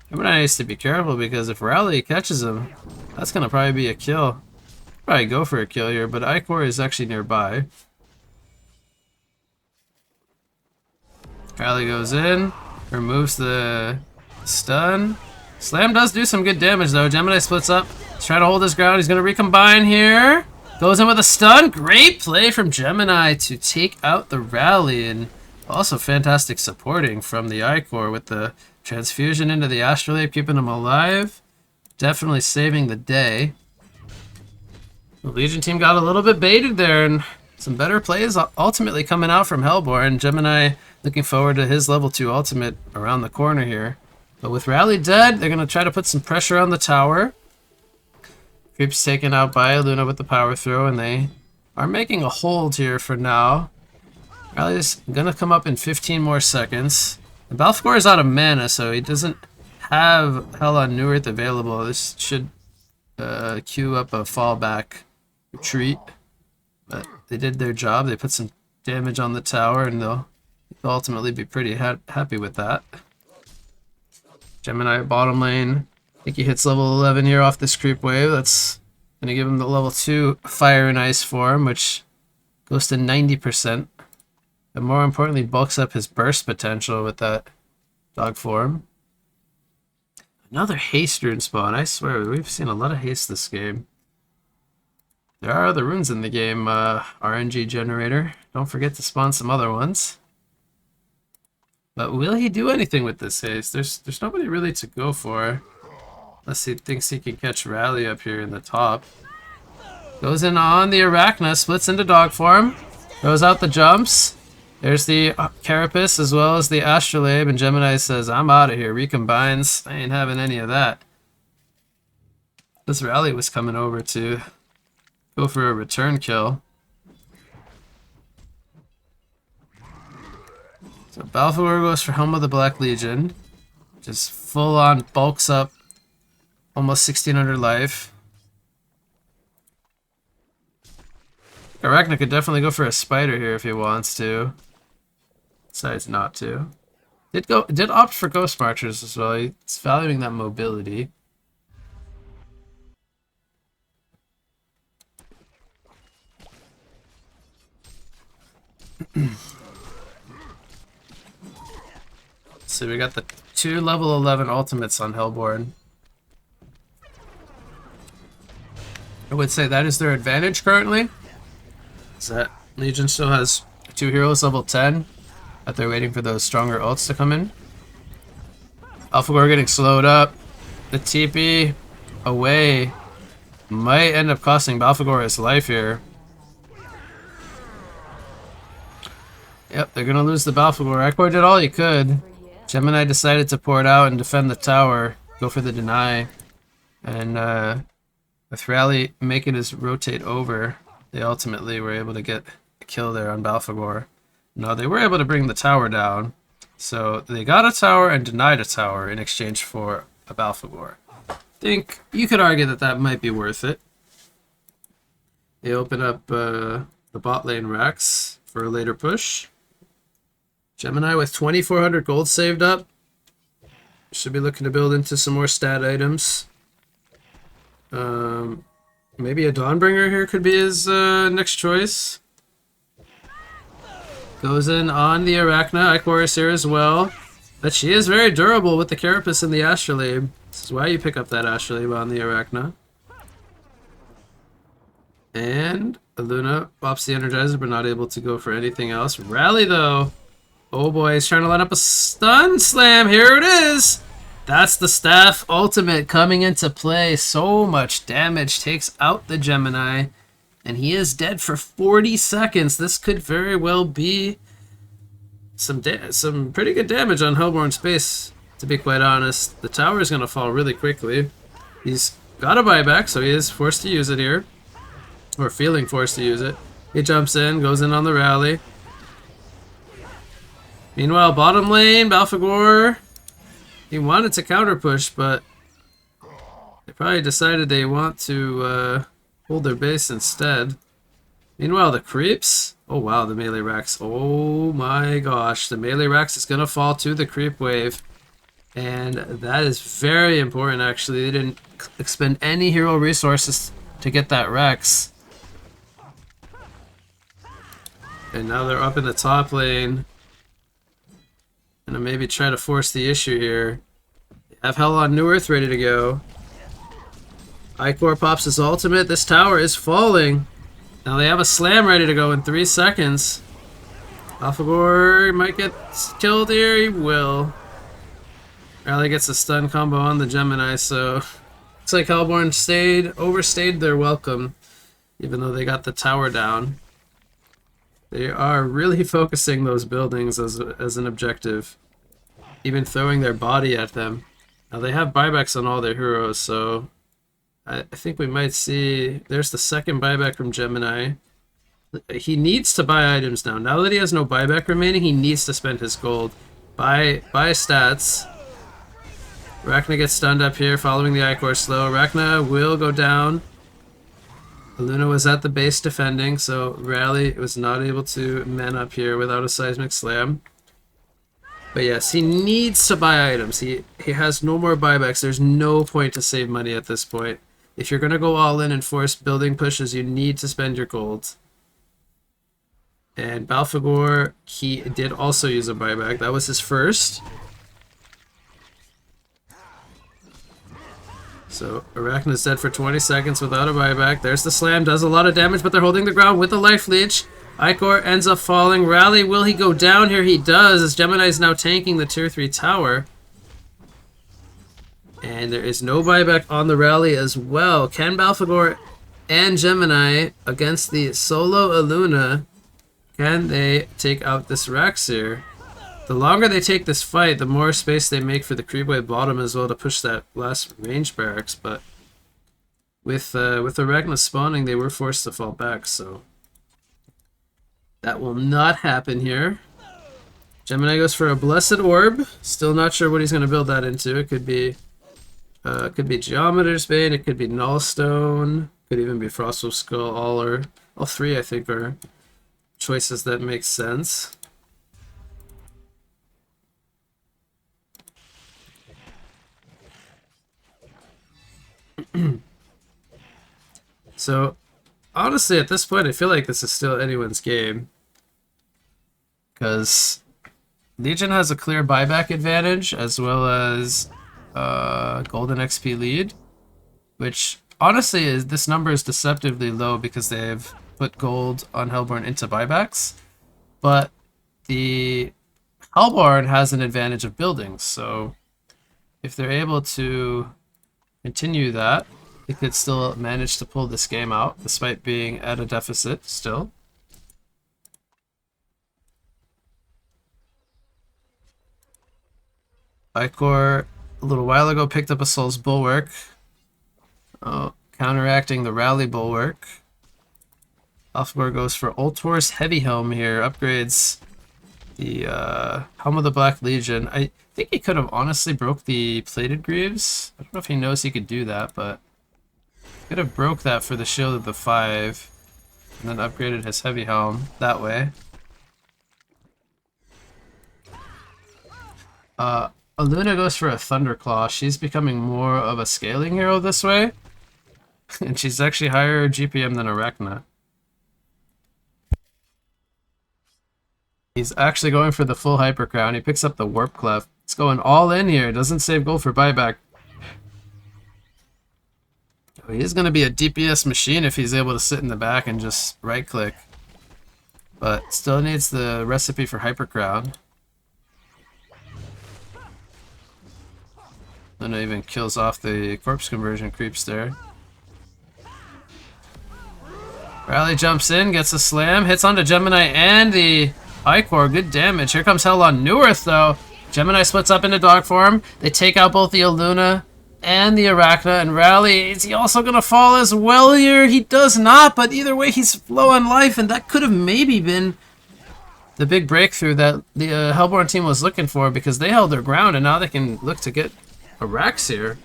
Gemini needs to be careful because if Rally catches him, that's going to probably be a kill. Probably go for a kill here, but Icor is actually nearby. Rally goes in, removes the stun. Slam does do some good damage though. Gemini splits up. He's trying to hold his ground. He's going to recombine here. Goes in with a stun. Great play from Gemini to take out the Rally, and also fantastic supporting from the Icor with the transfusion into the Astrolabe, keeping him alive. Definitely saving the day. The Legion team got a little bit baited there, and some better plays ultimately coming out from Hellborn. Gemini looking forward to his level 2 ultimate around the corner here. But with Rally dead, they're going to try to put some pressure on the tower. Creep's taken out by Luna with the power throw, and they are making a hold here for now. Rally's going to come up in 15 more seconds. And Balfagor is out of mana, so he doesn't have Hell on New Earth available. This should queue up a fallback retreat. But they did their job. They put some damage on the tower, and they'll ultimately be pretty happy with that. Gemini bottom lane. I think he hits level 11 here off this creep wave. That's going to give him the level 2 Fire and Ice form, which goes to 90%. And more importantly, bulks up his burst potential with that dog form. Another haste rune spawn. I swear, we've seen a lot of haste this game. There are other runes in the game, RNG generator. Don't forget to spawn some other ones. But will he do anything with this haste? There's nobody really to go for. Unless he thinks he can catch Rally up here in the top. Goes in on the Arachna, splits into dog form. Throws out the jumps. There's the Carapace as well as the Astrolabe, and Gemini says, I'm out of here. Recombines. I ain't having any of that. This Rally was coming over to go for a return kill. So Balfagor goes for Helm of the Black Legion. Just full on bulks up almost 1600 life. Arachna could definitely go for a spider here if he wants to. Decides not to. Did opt for Ghost Marchers as well. He's valuing that mobility. So we got the 2 level 11 ultimates on Hellborn. I would say that is their advantage currently. So that Legion still has 2 heroes level 10, but they're waiting for those stronger ults to come in. Alphagor getting slowed up. The TP away might end up costing Balfagor his life here. Yep, they're gonna lose the Balfagor. Icor did all he could. Gemini decided to pour it out and defend the tower, go for the deny, and with Rally making his rotate over, they ultimately were able to get a kill there on Balfagor. No, they were able to bring the tower down, so they got a tower and denied a tower in exchange for a Balfagor. I think you could argue that that might be worth it. They open up the bot lane racks for a later push. Gemini with 2,400 gold saved up. Should be looking to build into some more stat items. Maybe a Dawnbringer here could be his next choice. Goes in on the Arachna. Icor is here as well. But she is very durable with the Carapace and the Astrolabe. This is why you pick up that Astrolabe on the Arachna. And Luna pops the Energizer, but not able to go for anything else. Rally though. Oh boy, he's trying to line up a stun slam. Here it is. That's the staff ultimate coming into play. So much damage, takes out the Gemini, and he is dead for 40 seconds. This could very well be some pretty good damage on Hellborn's base, to be quite honest. The tower is going to fall really quickly. He's got a buyback, so he is forced to use it here. Or feeling forced to use it. He jumps in, goes in on the rally. Meanwhile, bottom lane, Balfagor, he wanted to counter push, but they probably decided they want to hold their base instead. Meanwhile, the creeps. Oh wow, the melee Rex. Oh my gosh, the melee Rex is gonna fall to the creep wave. And that is very important actually. They didn't expend any hero resources to get that Rex. And now they're up in the top lane. Gonna maybe try to force the issue here. They have Hell on New Earth ready to go. Icor pops his ultimate. This tower is falling. Now they have a slam ready to go in 3 seconds. Alphagor might get killed here. He will. Rally gets a stun combo on the Gemini, so looks like Hellborn overstayed their welcome, even though they got the tower down. They are really focusing those buildings as an objective, even throwing their body at them. Now they have buybacks on all their heroes, so I think we might see... There's the second buyback from Gemini. He needs to buy items now. Now that he has no buyback remaining, he needs to spend his gold. Buy stats. Rachna gets stunned up here following the Icor slow. Rachna will go down. Luna was at the base defending, so Rally was not able to man up here without a seismic slam. But yes, he needs to buy items. He has no more buybacks. There's no point to save money at this point. If you're going to go all in and force building pushes, you need to spend your gold. And Balfagor, he did also use a buyback. That was his first. So Arachna's dead for 20 seconds without a buyback. There's the slam, does a lot of damage, but they're holding the ground with a life leech. Icor ends up falling. Rally, will he go down here? He does, as Gemini is now tanking the tier 3 tower. And there is no buyback on the rally as well. Can Balfagor and Gemini against the solo Aluna, can they take out this Rex here? The longer they take this fight, the more space they make for the creepway bottom as well to push that last range barracks, but with Arachna spawning, they were forced to fall back, so that will not happen here. Gemini goes for a Blessed Orb. Still not sure what he's going to build that into. It could be Geometer's Bane, it could be Nullstone, could even be Frostwolf Skull. All three, I think, are choices that make sense. So, honestly, at this point, I feel like this is still anyone's game. Because Legion has a clear buyback advantage, as well as golden XP lead. Which, honestly, this number is deceptively low because they've put gold on Hellborn into buybacks. But the Hellborn has an advantage of buildings, so if they're able to continue that, they could still manage to pull this game out, despite being at a deficit still. Icor, a little while ago, picked up a Soul's Bulwark. Counteracting the Rally Bulwark. Alphagor goes for Ultor's Heavy Helm here, upgrades the Helm of the Black Legion. I think he could have honestly broke the Plated Greaves. I don't know if he knows he could do that, but could have broke that for the Shield of the 5, and then upgraded his Heavy Helm that way. Aluna goes for a Thunderclaw. She's becoming more of a scaling hero this way, and she's actually higher GPM than Arachna. He's actually going for the full Hyper Crown. He picks up the Warp Clef. It's going all in here. Doesn't save gold for buyback. He's going to be a DPS machine if he's able to sit in the back and just right-click. But still needs the recipe for Hyper Crown. Then it even kills off the corpse conversion creeps there. Rally jumps in, gets a slam, hits onto Gemini and the Icor. Good damage. Here comes Hell on New Earth, though. Gemini splits up into dog form. They take out both the Aluna and the Arachna, and Rally. Is he also going to fall as well here? He does not, but either way, he's low on life, and that could have maybe been the big breakthrough that the Hellborn team was looking for, because they held their ground, and now they can look to get Arax here.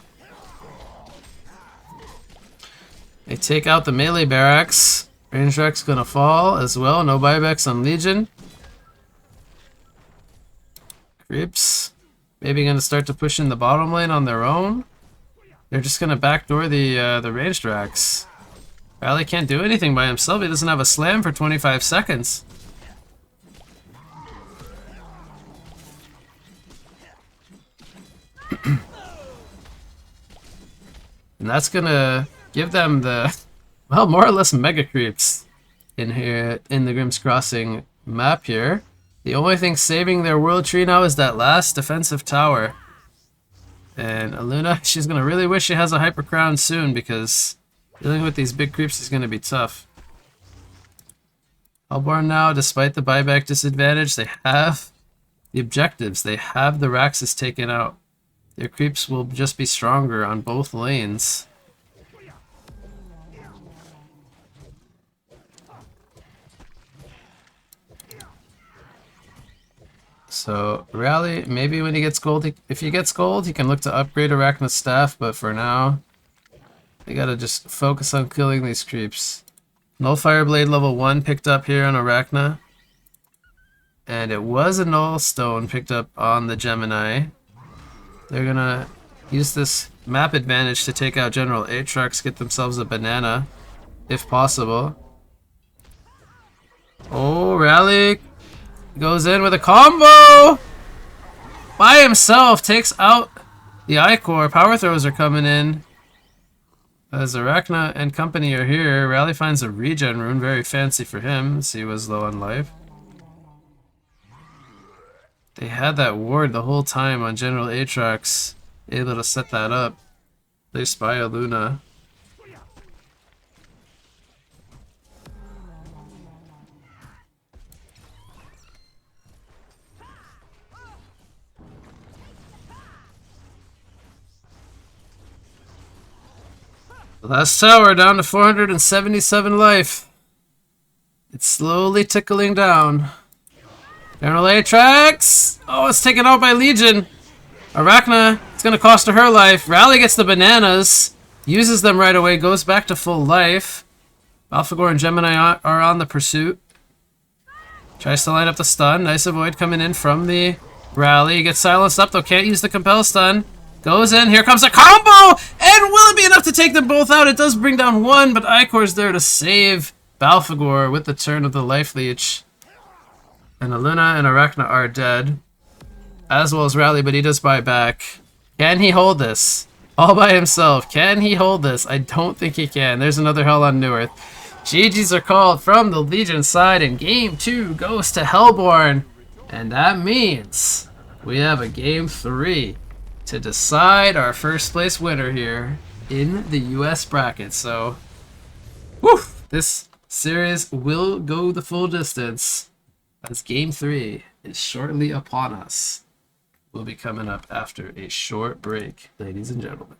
They take out the melee barracks. Range Rack's going to fall as well. No buybacks on Legion. Creeps. Maybe going to start to push in the bottom lane on their own. They're just going to backdoor the ranged racks. Rally can't do anything by himself. He doesn't have a slam for 25 seconds. And that's going to give them the, well, more or less mega creeps in here in the Grimm's Crossing map here. The only thing saving their world tree now is that last defensive tower. And Aluna, she's going to really wish she has a hyper crown soon, because dealing with these big creeps is going to be tough. Hellborn now, despite the buyback disadvantage, they have the objectives. They have the Raxus taken out. Their creeps will just be stronger on both lanes. So, Rally, maybe when he gets gold, if he gets gold, he can look to upgrade Arachna's staff, but for now, they gotta just focus on killing these creeps. Null Fireblade level 1 picked up here on Arachna. And it was a Null Stone picked up on the Gemini. They're gonna use this map advantage to take out General Aatrox, get themselves a banana, if possible. Oh, Rally goes in with a combo! By himself, takes out the Icor. Power throws are coming in. As Arachna and company are here, Rally finds a regen rune, very fancy for him, as he was low on life. They had that ward the whole time on General Aatrox, able to set that up. They spy a Luna. The last tower down to 477 life. It's slowly tickling down. General Aatrox! Oh, it's taken out by Legion. Arachna, it's going to cost her her life. Rally gets the bananas, uses them right away, goes back to full life. Alphagor and Gemini are on the pursuit. Tries to line up the stun. Nice avoid coming in from the Rally. Gets silenced up though, can't use the compel stun. Goes in, here comes a combo! And will it be enough to take them both out? It does bring down one, but Icor's there to save Balfagor with the turn of the Life Leech. And Aluna and Arachna are dead, as well as Rally, but he does buy back. Can he hold this? All by himself. Can he hold this? I don't think he can. There's another Hell on Newerth. GG's are called from the Legion side, and Game 2 goes to Hellborn. And that means we have a Game 3 to decide our first place winner here in the US bracket. So, whew, this series will go the full distance, as Game 3 is shortly upon us. Will be coming up after a short break, ladies and gentlemen.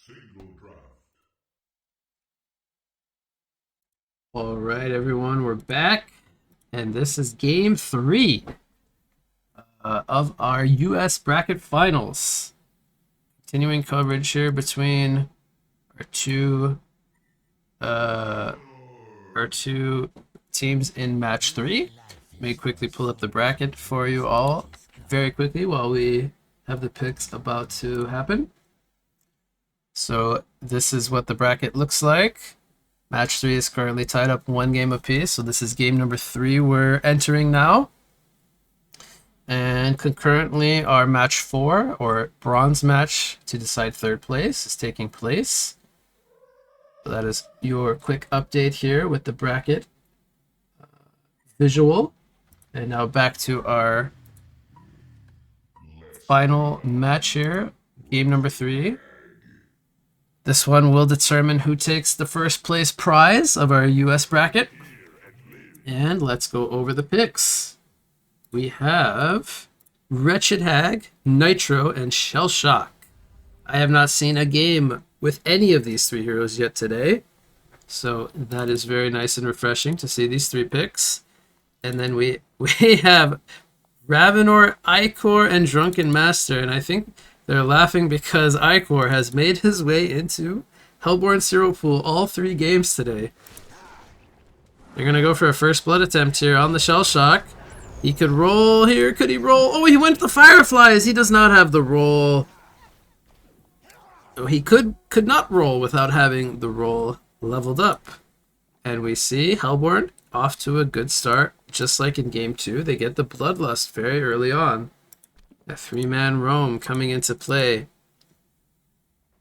Single draft. All right, everyone, we're back, and this is game 3 of our U.S. bracket finals. Continuing coverage here between our two teams in match 3. Let me quickly pull up the bracket for you all very quickly while we have the picks about to happen. So this is what the bracket looks like. Match 3 is currently tied up 1 game apiece, so this is game number 3 we're entering now. And concurrently, our match 4, or bronze match to decide 3rd place, is taking place. So that is your quick update here with the bracket visual. And now back to our final match here, game number 3. This one will determine who takes the first place prize of our US bracket. And let's go over the picks. We have Wretched Hag, Nitro, and Shell Shock. I have not seen a game with any of these 3 heroes yet today. So that is very nice and refreshing to see these 3 picks. And then we have Ravenor, Icor, and Drunken Master. And I think they're laughing because Icor has made his way into Hellborn Zero Pool all 3 games today. They're going to go for a first blood attempt here on the Shell Shock. He could roll here. Could he roll? Oh, he went to the Fireflies. He does not have the roll. Oh, he could not roll without having the roll leveled up. And we see Hellborn off to a good start. Just like in game 2, they get the Bloodlust very early on. A 3-man roam coming into play.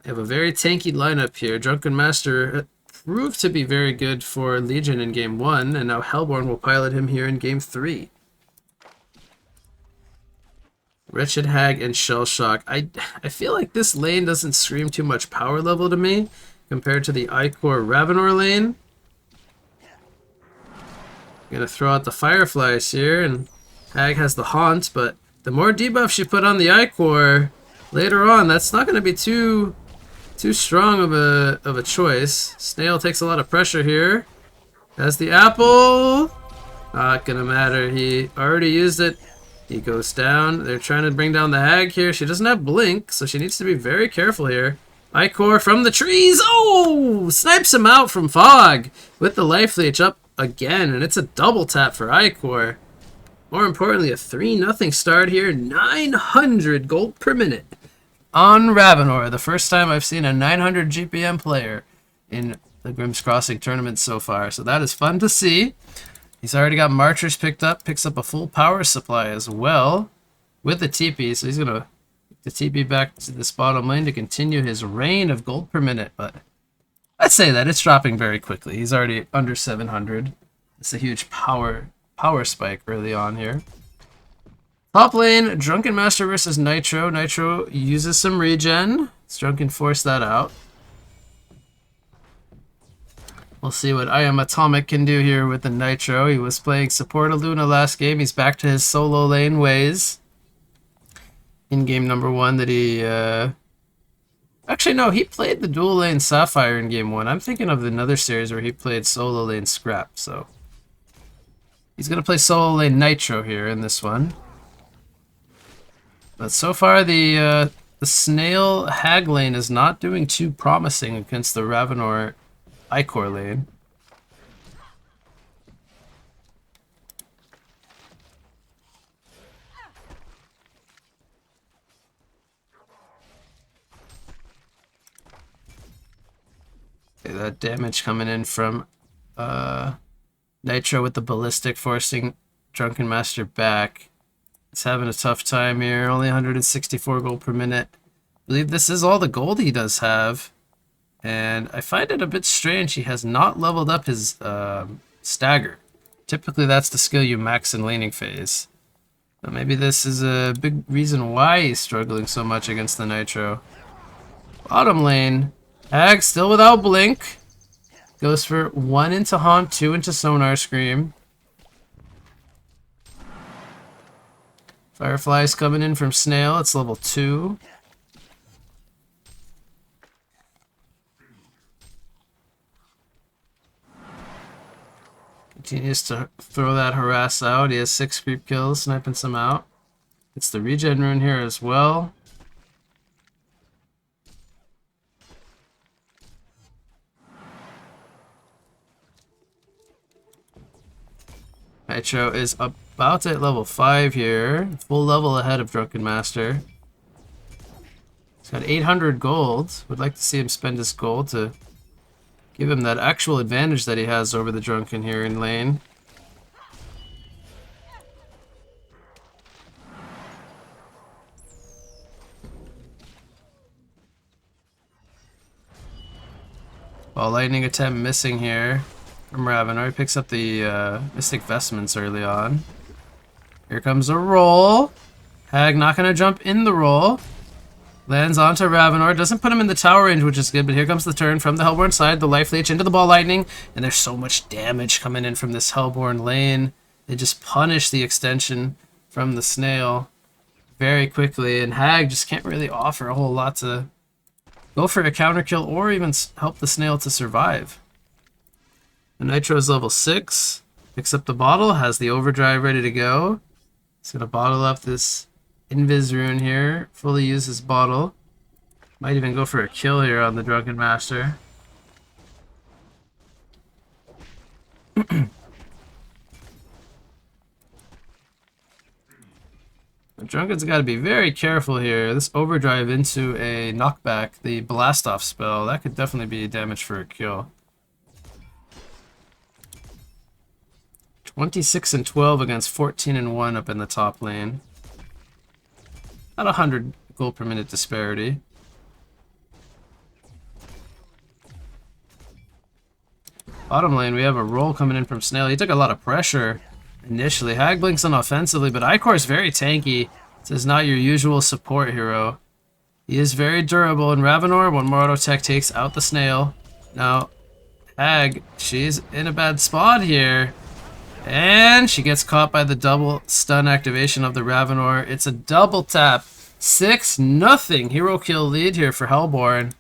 They have a very tanky lineup here. Drunken Master proved to be very good for Legion in game 1, and now Hellborn will pilot him here in game 3. Wretched Hag and Shell Shock. I feel like this lane doesn't scream too much power level to me compared to the Icor Ravenor lane. Gonna throw out the Fireflies here, and Hag has the Haunt, but the more debuffs you put on the Icor later on, that's not gonna be too strong of a choice. Snail takes a lot of pressure here. Has the apple. Not gonna matter. He already used it. He goes down. They're trying to bring down the Hag here. She doesn't have Blink, so she needs to be very careful here. Icor from the trees. Oh! Snipes him out from Fog with the Life Leech up again, and it's a double tap for Icor. More importantly, a 3-0 start here. 900 gold per minute on Ravenor. The first time I've seen a 900 GPM player in the Grimm's Crossing tournament so far, so that is fun to see. He's already got Marchers picked up, picks up a full power supply as well with the TP, so he's going to the TP back to this bottom lane to continue his reign of gold per minute, but I'd say that it's dropping very quickly. He's already under 700. It's a huge power spike early on here. Top lane, Drunken Master versus Nitro. Nitro uses some regen. Drunken force that out. We'll see what I Am Atomic can do here with the Nitro. He was playing support Luna last game. He's back to his solo lane ways. In game number 1 that he... Actually, no, he played the dual lane Sapphire in game 1. I'm thinking of another series where he played solo lane Scrap, so... He's going to play solo lane Nitro here in this one. But so far, the Snail Hag lane is not doing too promising against the Ravenor Icor lane. Okay, that damage coming in from Nitro with the Ballistic forcing Drunken Master back. He's having a tough time here. Only 164 gold per minute. I believe this is all the gold he does have. And I find it a bit strange he has not leveled up his stagger. Typically that's the skill you max in laning phase. But maybe this is a big reason why he's struggling so much against the Nitro. Bottom lane, Hag still without Blink. Goes for 1 into Haunt, 2 into Sonar Scream. Fireflies coming in from Snail, it's level 2. Continues to throw that harass out. He has 6 creep kills, sniping some out. It's the regen rune here as well. Nitro is about at level 5 here. Full level ahead of Drunken Master. He's got 800 gold. Would like to see him spend his gold to give him that actual advantage that he has over the Drunken here in lane. Well, lightning attempt missing here from Ravenor. He picks up the Mystic Vestments early on. Here comes a roll. Hag not going to jump in the roll. Lands onto Ravenor. Doesn't put him in the tower range, which is good, but here comes the turn from the Hellborn side. The Life Leech into the Ball Lightning, and there's so much damage coming in from this Hellborn lane. They just punish the extension from the Snail very quickly, and Hag just can't really offer a whole lot to go for a counter kill or even help the Snail to survive. The Nitro is level 6. Picks up the bottle, has the overdrive ready to go. He's going to bottle up this Invis rune here, fully use his bottle. Might even go for a kill here on the Drunken Master. The Drunken's got to be very careful here. This overdrive into a knockback, the blast off spell, that could definitely be damage for a kill. 26 and 12 against 14 and 1 up in the top lane. About 100 gold per minute disparity. Bottom lane, we have a roll coming in from Snail. He took a lot of pressure initially. Hag blinks on offensively, but Icor is very tanky. This is not your usual support hero. He is very durable, and Ravenor, one more auto tech, takes out the Snail. Now, Hag, she's in a bad spot here. And she gets caught by the double stun activation of the Ravenor. It's a double tap. 6-0 hero kill lead here for Hellborn.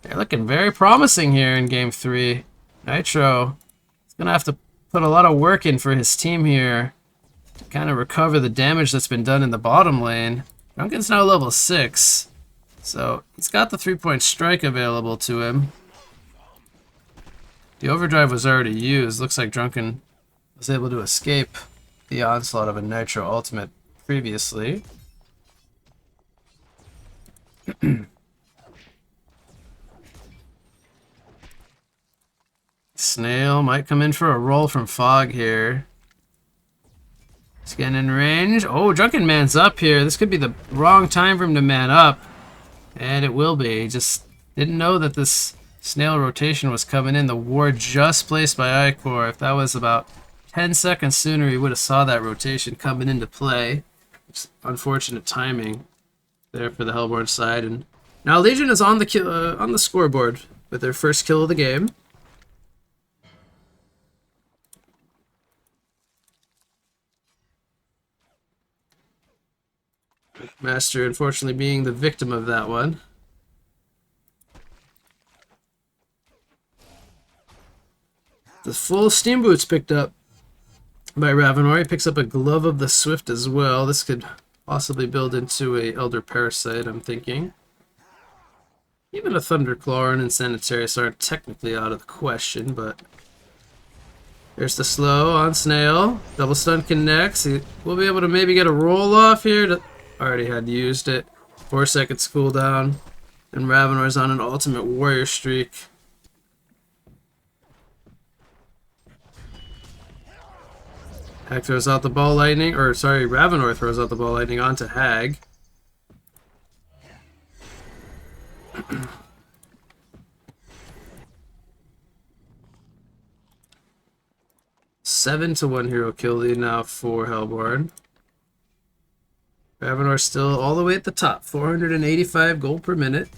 They're looking very promising here in game 3. Nitro is going to have to put a lot of work in for his team here to kind of recover the damage that's been done in the bottom lane. Drunken's now level 6, so he's got the 3-point strike available to him. The overdrive was already used. Looks like Drunken was able to escape the onslaught of a Nitro ultimate previously. Snail might come in for a roll from Fog here. He's getting in range. Oh, Drunken man's up here. This could be the wrong time for him to man up. And it will be. He just didn't know that this Snail rotation was coming in. The ward just placed by Icor. If that was about 10 seconds sooner, he would have saw that rotation coming into play. It's unfortunate timing there for the Hellborn side. And now Legion is on the scoreboard with their first kill of the game. Master unfortunately being the victim of that one. The full steam boots picked up by Ravenor. He picks up a Glove of the Swift as well. This could possibly build into a Elder Parasite, I'm thinking. Even a Thunderclaw and Insanitarius aren't technically out of the question, but there's the slow on Snail. Double stun connects. We'll be able to maybe get a roll off here. Already had used it. 4 seconds cooldown. And Ravenor's on an ultimate warrior streak. Hag throws out the ball lightning, or sorry, Ravenor throws out the ball lightning onto Hag. Seven to 1 hero kill lead now for Hellborn. Ravenor still all the way at the top, 485 gold per minute.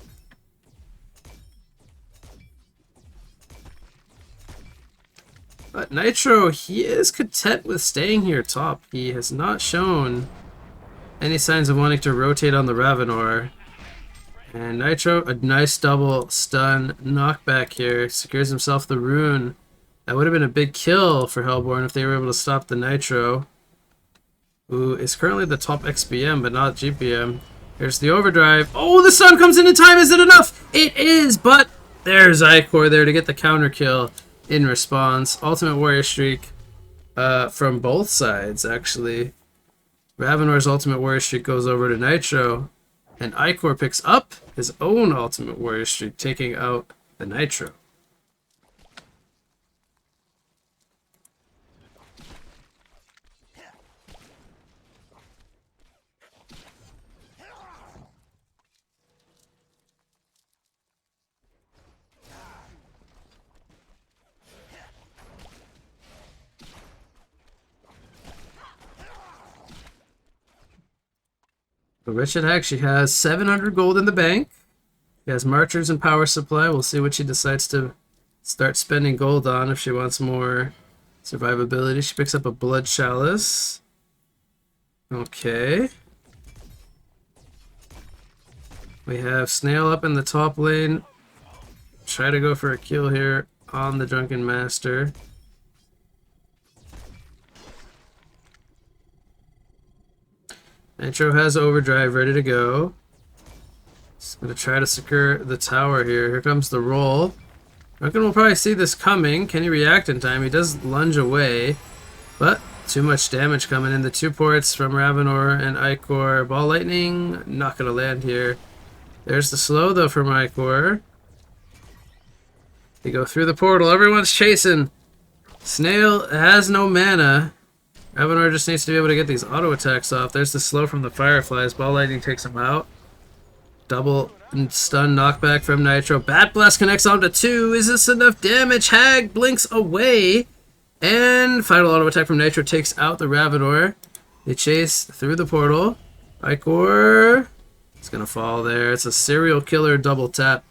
But Nitro, he is content with staying here top. He has not shown any signs of wanting to rotate on the Ravenor. And Nitro, a nice double stun knockback here, secures himself the rune That would have been a big kill for Hellborn if they were able to stop the Nitro. Who is currently the top XPM, but not GPM. Here's the overdrive. Oh, the sun comes in time. Is it enough? It is, but there's Icor there to get the counter kill in response. Ultimate Warrior Streak from both sides, actually. Ravenor's Ultimate Warrior Streak goes over to Nitro, and Icor picks up his own Ultimate Warrior Streak, taking out the Nitro. But Richard actually has 700 gold in the bank. He has marchers and power supply. We'll see what she decides to start spending gold on if she wants more survivability. She picks up a blood chalice. Okay. We have Snail up in the top lane. Try to go for a kill here on the Drunken Master. Nitro has overdrive ready to go. Just gonna try to secure the tower here. Here comes the roll. Drunken will probably see this coming. Can he react in time? He does lunge away, but too much damage coming in. The 2 ports from Ravenor and Icor. Ball lightning, not gonna land here. There's the slow though from Icor. They go through the portal. Everyone's chasing. Snail has no mana. Ravenor just needs to be able to get these auto attacks off. There's the slow from the Fireflies. Ball lightning takes him out. Double stun knockback from Nitro. Bat Blast connects onto 2. Is this enough damage? Hag blinks away. And final auto attack from Nitro takes out the Ravenor. They chase through the portal. Icor is going to fall there. It's a serial killer double tap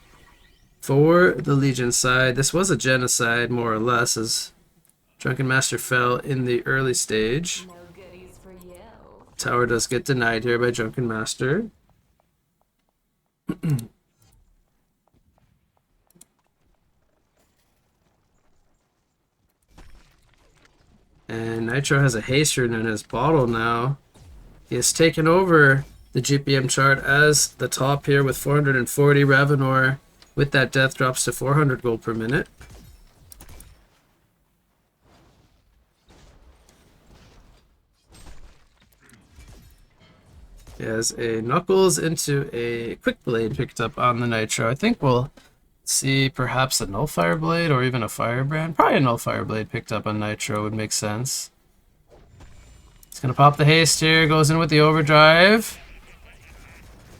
for the Legion side. This was a genocide, more or less, as Drunken Master fell in the early stage. No goodies for you. Tower does get denied here by Drunken Master. And Nitro has a haste rune in his bottle now. He has taken over the GPM chart as the top here with 440. Ravenor with that death drops to 400 gold per minute. He has a Knuckles into a Quick Blade picked up on the Nitro. I think we'll see perhaps a Nullfire Blade or even a Firebrand. Probably a Nullfire Blade picked up on Nitro would make sense. It's going to pop the haste here. Goes in with the overdrive.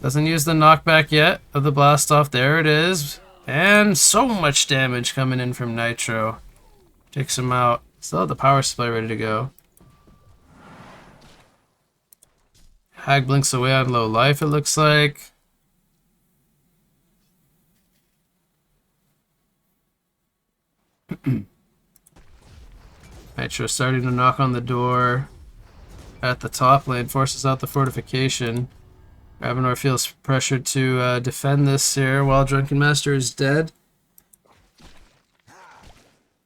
Doesn't use the knockback yet of the blast off. There it is. And so much damage coming in from Nitro. Takes him out. Still have the power supply ready to go. Hag blinks away on low life, it looks like. Nitro starting to knock on the door at the top lane, forces out the fortification. Ravenor feels pressured to defend this here while Drunken Master is dead.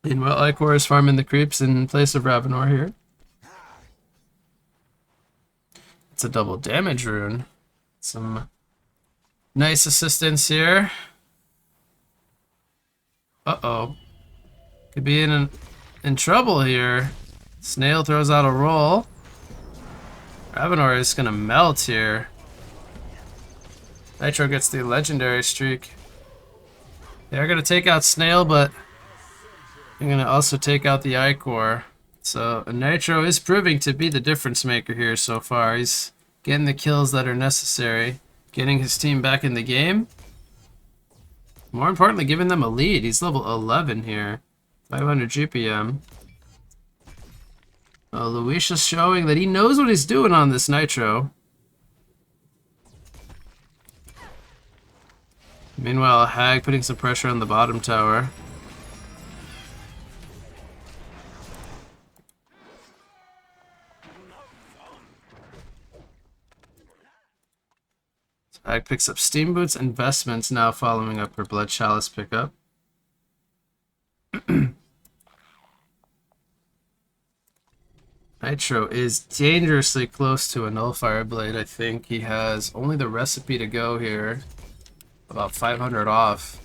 Meanwhile, Icor is farming the creeps in place of Ravenor here. It's a double damage rune. Some nice assistance here. Uh-oh. Could be in trouble here. Snail throws out a roll. Ravenor is gonna melt here. Nitro gets the legendary streak. They are gonna take out Snail, but they're gonna also take out the Icor. So Nitro is proving to be the difference maker here so far. He's getting the kills that are necessary, getting his team back in the game. More importantly, giving them a lead. He's level 11 here, 500 GPM. Luisha's showing that he knows what he's doing on this Nitro. Meanwhile, Hag putting some pressure on the bottom tower. Hag picks up Steam Boots Investments now following up her Blood Chalice pickup. Nitro is dangerously close to a Nullfire Blade, I think. He has only the recipe to go here. About 500 off.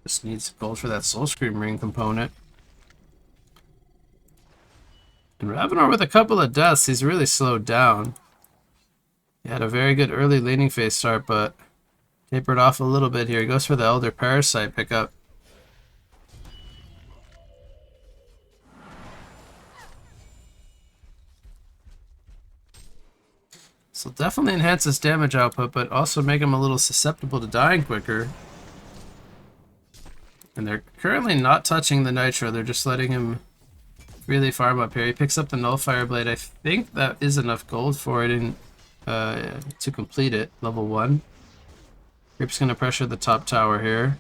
Just needs gold for that Soul Scream Ring component. And Ravenor with a couple of deaths, he's really slowed down. He had a very good early laning phase start, but tapered off a little bit here. He goes for the Elder Parasite pickup. So definitely enhance his damage output, but also make him a little susceptible to dying quicker. And they're currently not touching the Nitro, they're just letting him really farm up here. He picks up the Nullfire Blade. I think that is enough gold for it to complete it, level 1. Grip's going to pressure the top tower here.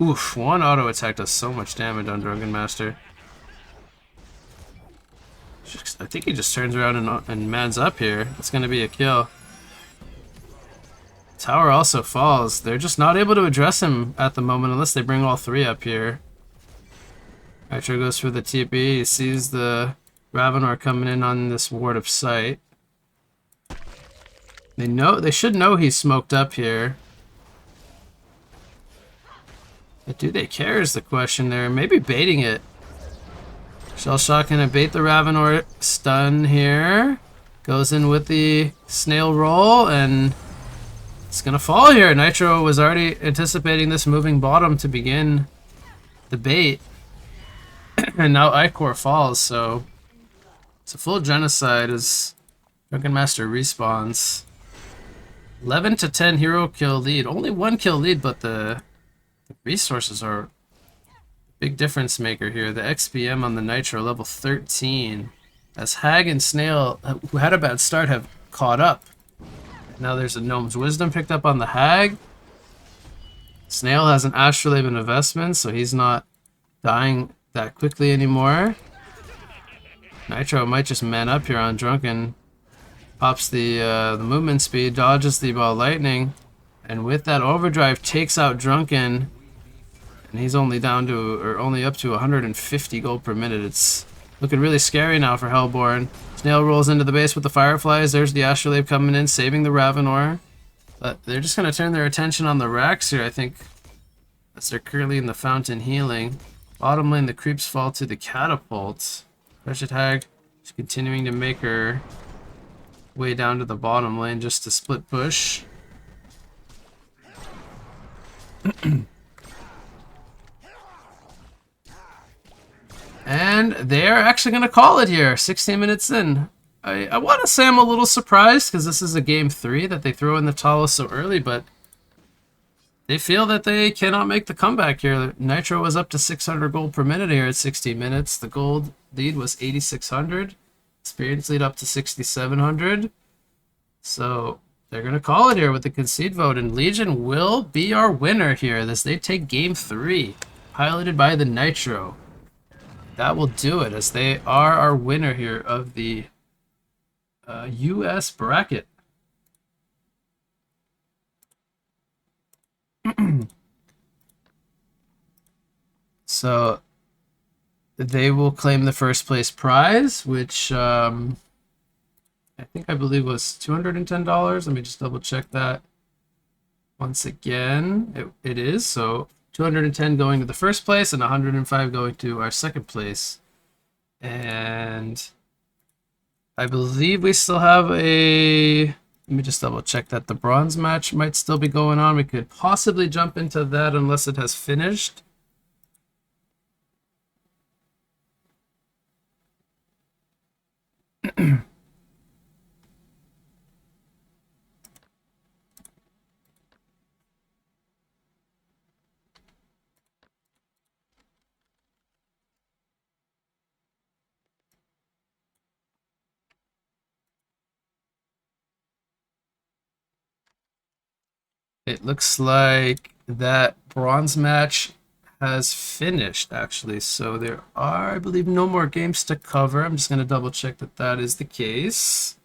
Oof, one auto attack does so much damage on Drunken Master. I think he just turns around and mans up here. It's going to be a kill. Tower also falls. They're just not able to address him at the moment unless they bring all 3 up here. Nitro goes for the TP. He sees the Ravenor coming in on this Ward of Sight. They should know he's smoked up here. But do they care is the question there. Maybe baiting it. Shell Shock gonna bait the Ravenor stun here. Goes in with the snail roll and it's gonna fall here. Nitro was already anticipating this moving bottom to begin the bait. And now Icor falls, so it's a full genocide as Drunken Master respawns. 11 to 10 hero kill lead. Only 1 kill lead, but the resources are a big difference maker here. The XPM on the Nitro, level 13. As Hag and Snail, who had a bad start, have caught up. Now there's a Gnome's Wisdom picked up on the Hag. Snail has an Astrolabe and investment, so he's not dying that quickly anymore. Nitro might just man up here on Drunken. Pops the movement speed, dodges the ball lightning, and with that overdrive takes out Drunken. And he's only down to, or only up to 150 gold per minute. It's looking really scary now for Hellborn. Snail rolls into the base with the Fireflies. There's the Astrolabe coming in, saving the Ravenor. But they're just going to turn their attention on the Rax here, I think, as they're currently in the Fountain healing. Bottom lane, the creeps fall to the Catapult. Wretched Hag is continuing to make her way down to the bottom lane just to split push. And they're actually going to call it here, 16 minutes in. I want to say I'm a little surprised because this is a game 3 that they throw in the towel so early, but they feel that they cannot make the comeback here. Nitro was up to 600 gold per minute here at 16 minutes. The gold lead was 8,600. Experience lead up to 6,700. So they're going to call it here with the concede vote, and Legion will be our winner here as they take game 3, piloted by the Nitro. That will do it, as they are our winner here of the US bracket. So they will claim the first place prize, which I believe was $210. Let me just double check that once again. It is. So 210 going to the first place and 105 going to our second place. And I believe we still have a... Let me just double check that the bronze match might still be going on. We could possibly jump into that unless it has finished. It looks like that bronze match has finished, actually. So there are, I believe, no more games to cover. I'm just going to double check that that is the case.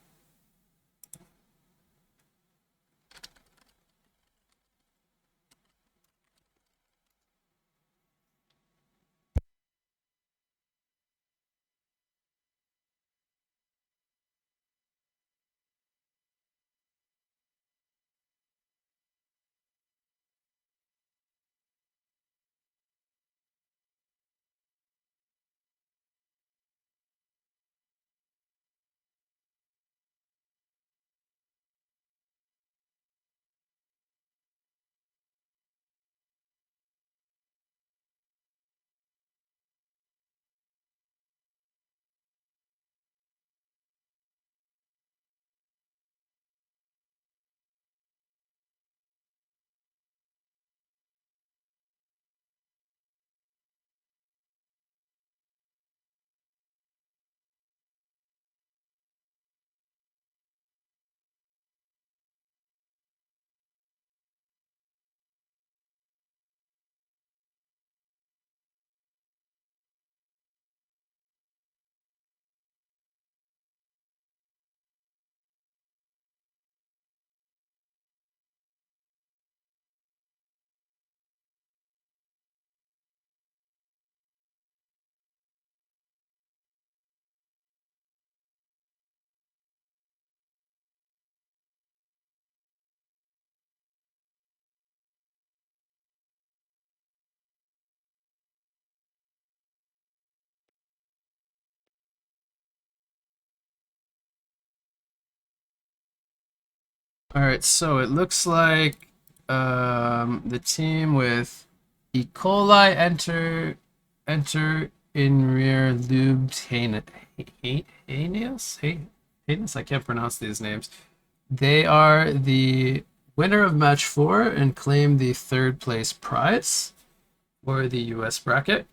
All right, so it looks like the team with E. coli enter in rear lubed heinous. I can't pronounce these names. They are the winner of match 4 and claim the 3rd place prize for the US bracket.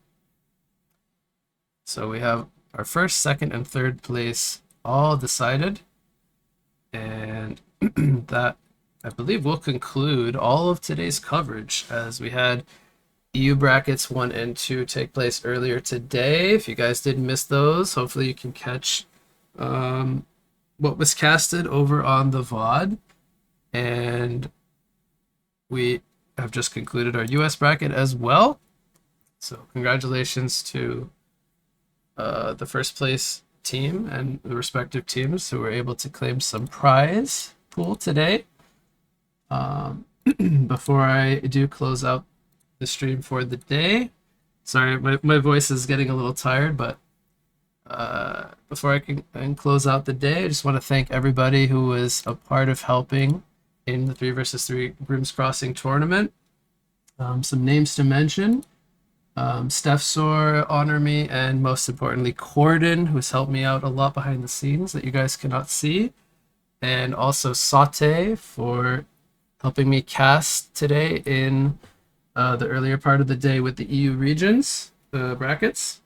So we have our 1st, 2nd, and 3rd place all decided. And that, I believe, will conclude all of today's coverage, as we had EU brackets 1 and 2 take place earlier today. If you guys did miss those, hopefully you can catch what was casted over on the VOD. And we have just concluded our US bracket as well. So congratulations to the 1st place team and the respective teams who were able to claim some prize pool today. Before I do close out the stream for the day, sorry, my voice is getting a little tired, but before I can close out the day, I just want to thank everybody who was a part of helping in the 3 versus 3 Grimm's Crossing tournament. Some names to mention: Steph Soar, Honorme, and most importantly, Korden, who's helped me out a lot behind the scenes that you guys cannot see. And also Saute for helping me cast today in the earlier part of the day with the EU regions, the brackets.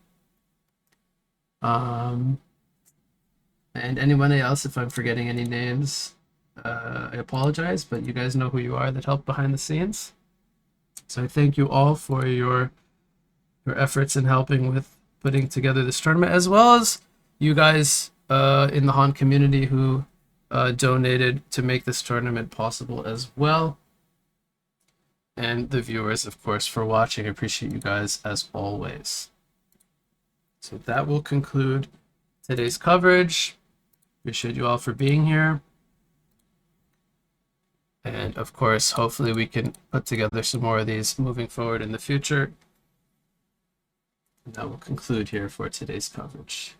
And anyone else, if I'm forgetting any names, I apologize, but you guys know who you are that helped behind the scenes. So I thank you all for your efforts in helping with putting together this tournament, as well as you guys in the Han community who donated to make this tournament possible as well. And the viewers, of course, for watching. I appreciate you guys as always. So that will conclude today's coverage. Appreciate you all for being here. And of course, hopefully we can put together some more of these moving forward in the future. And that will conclude here for today's coverage.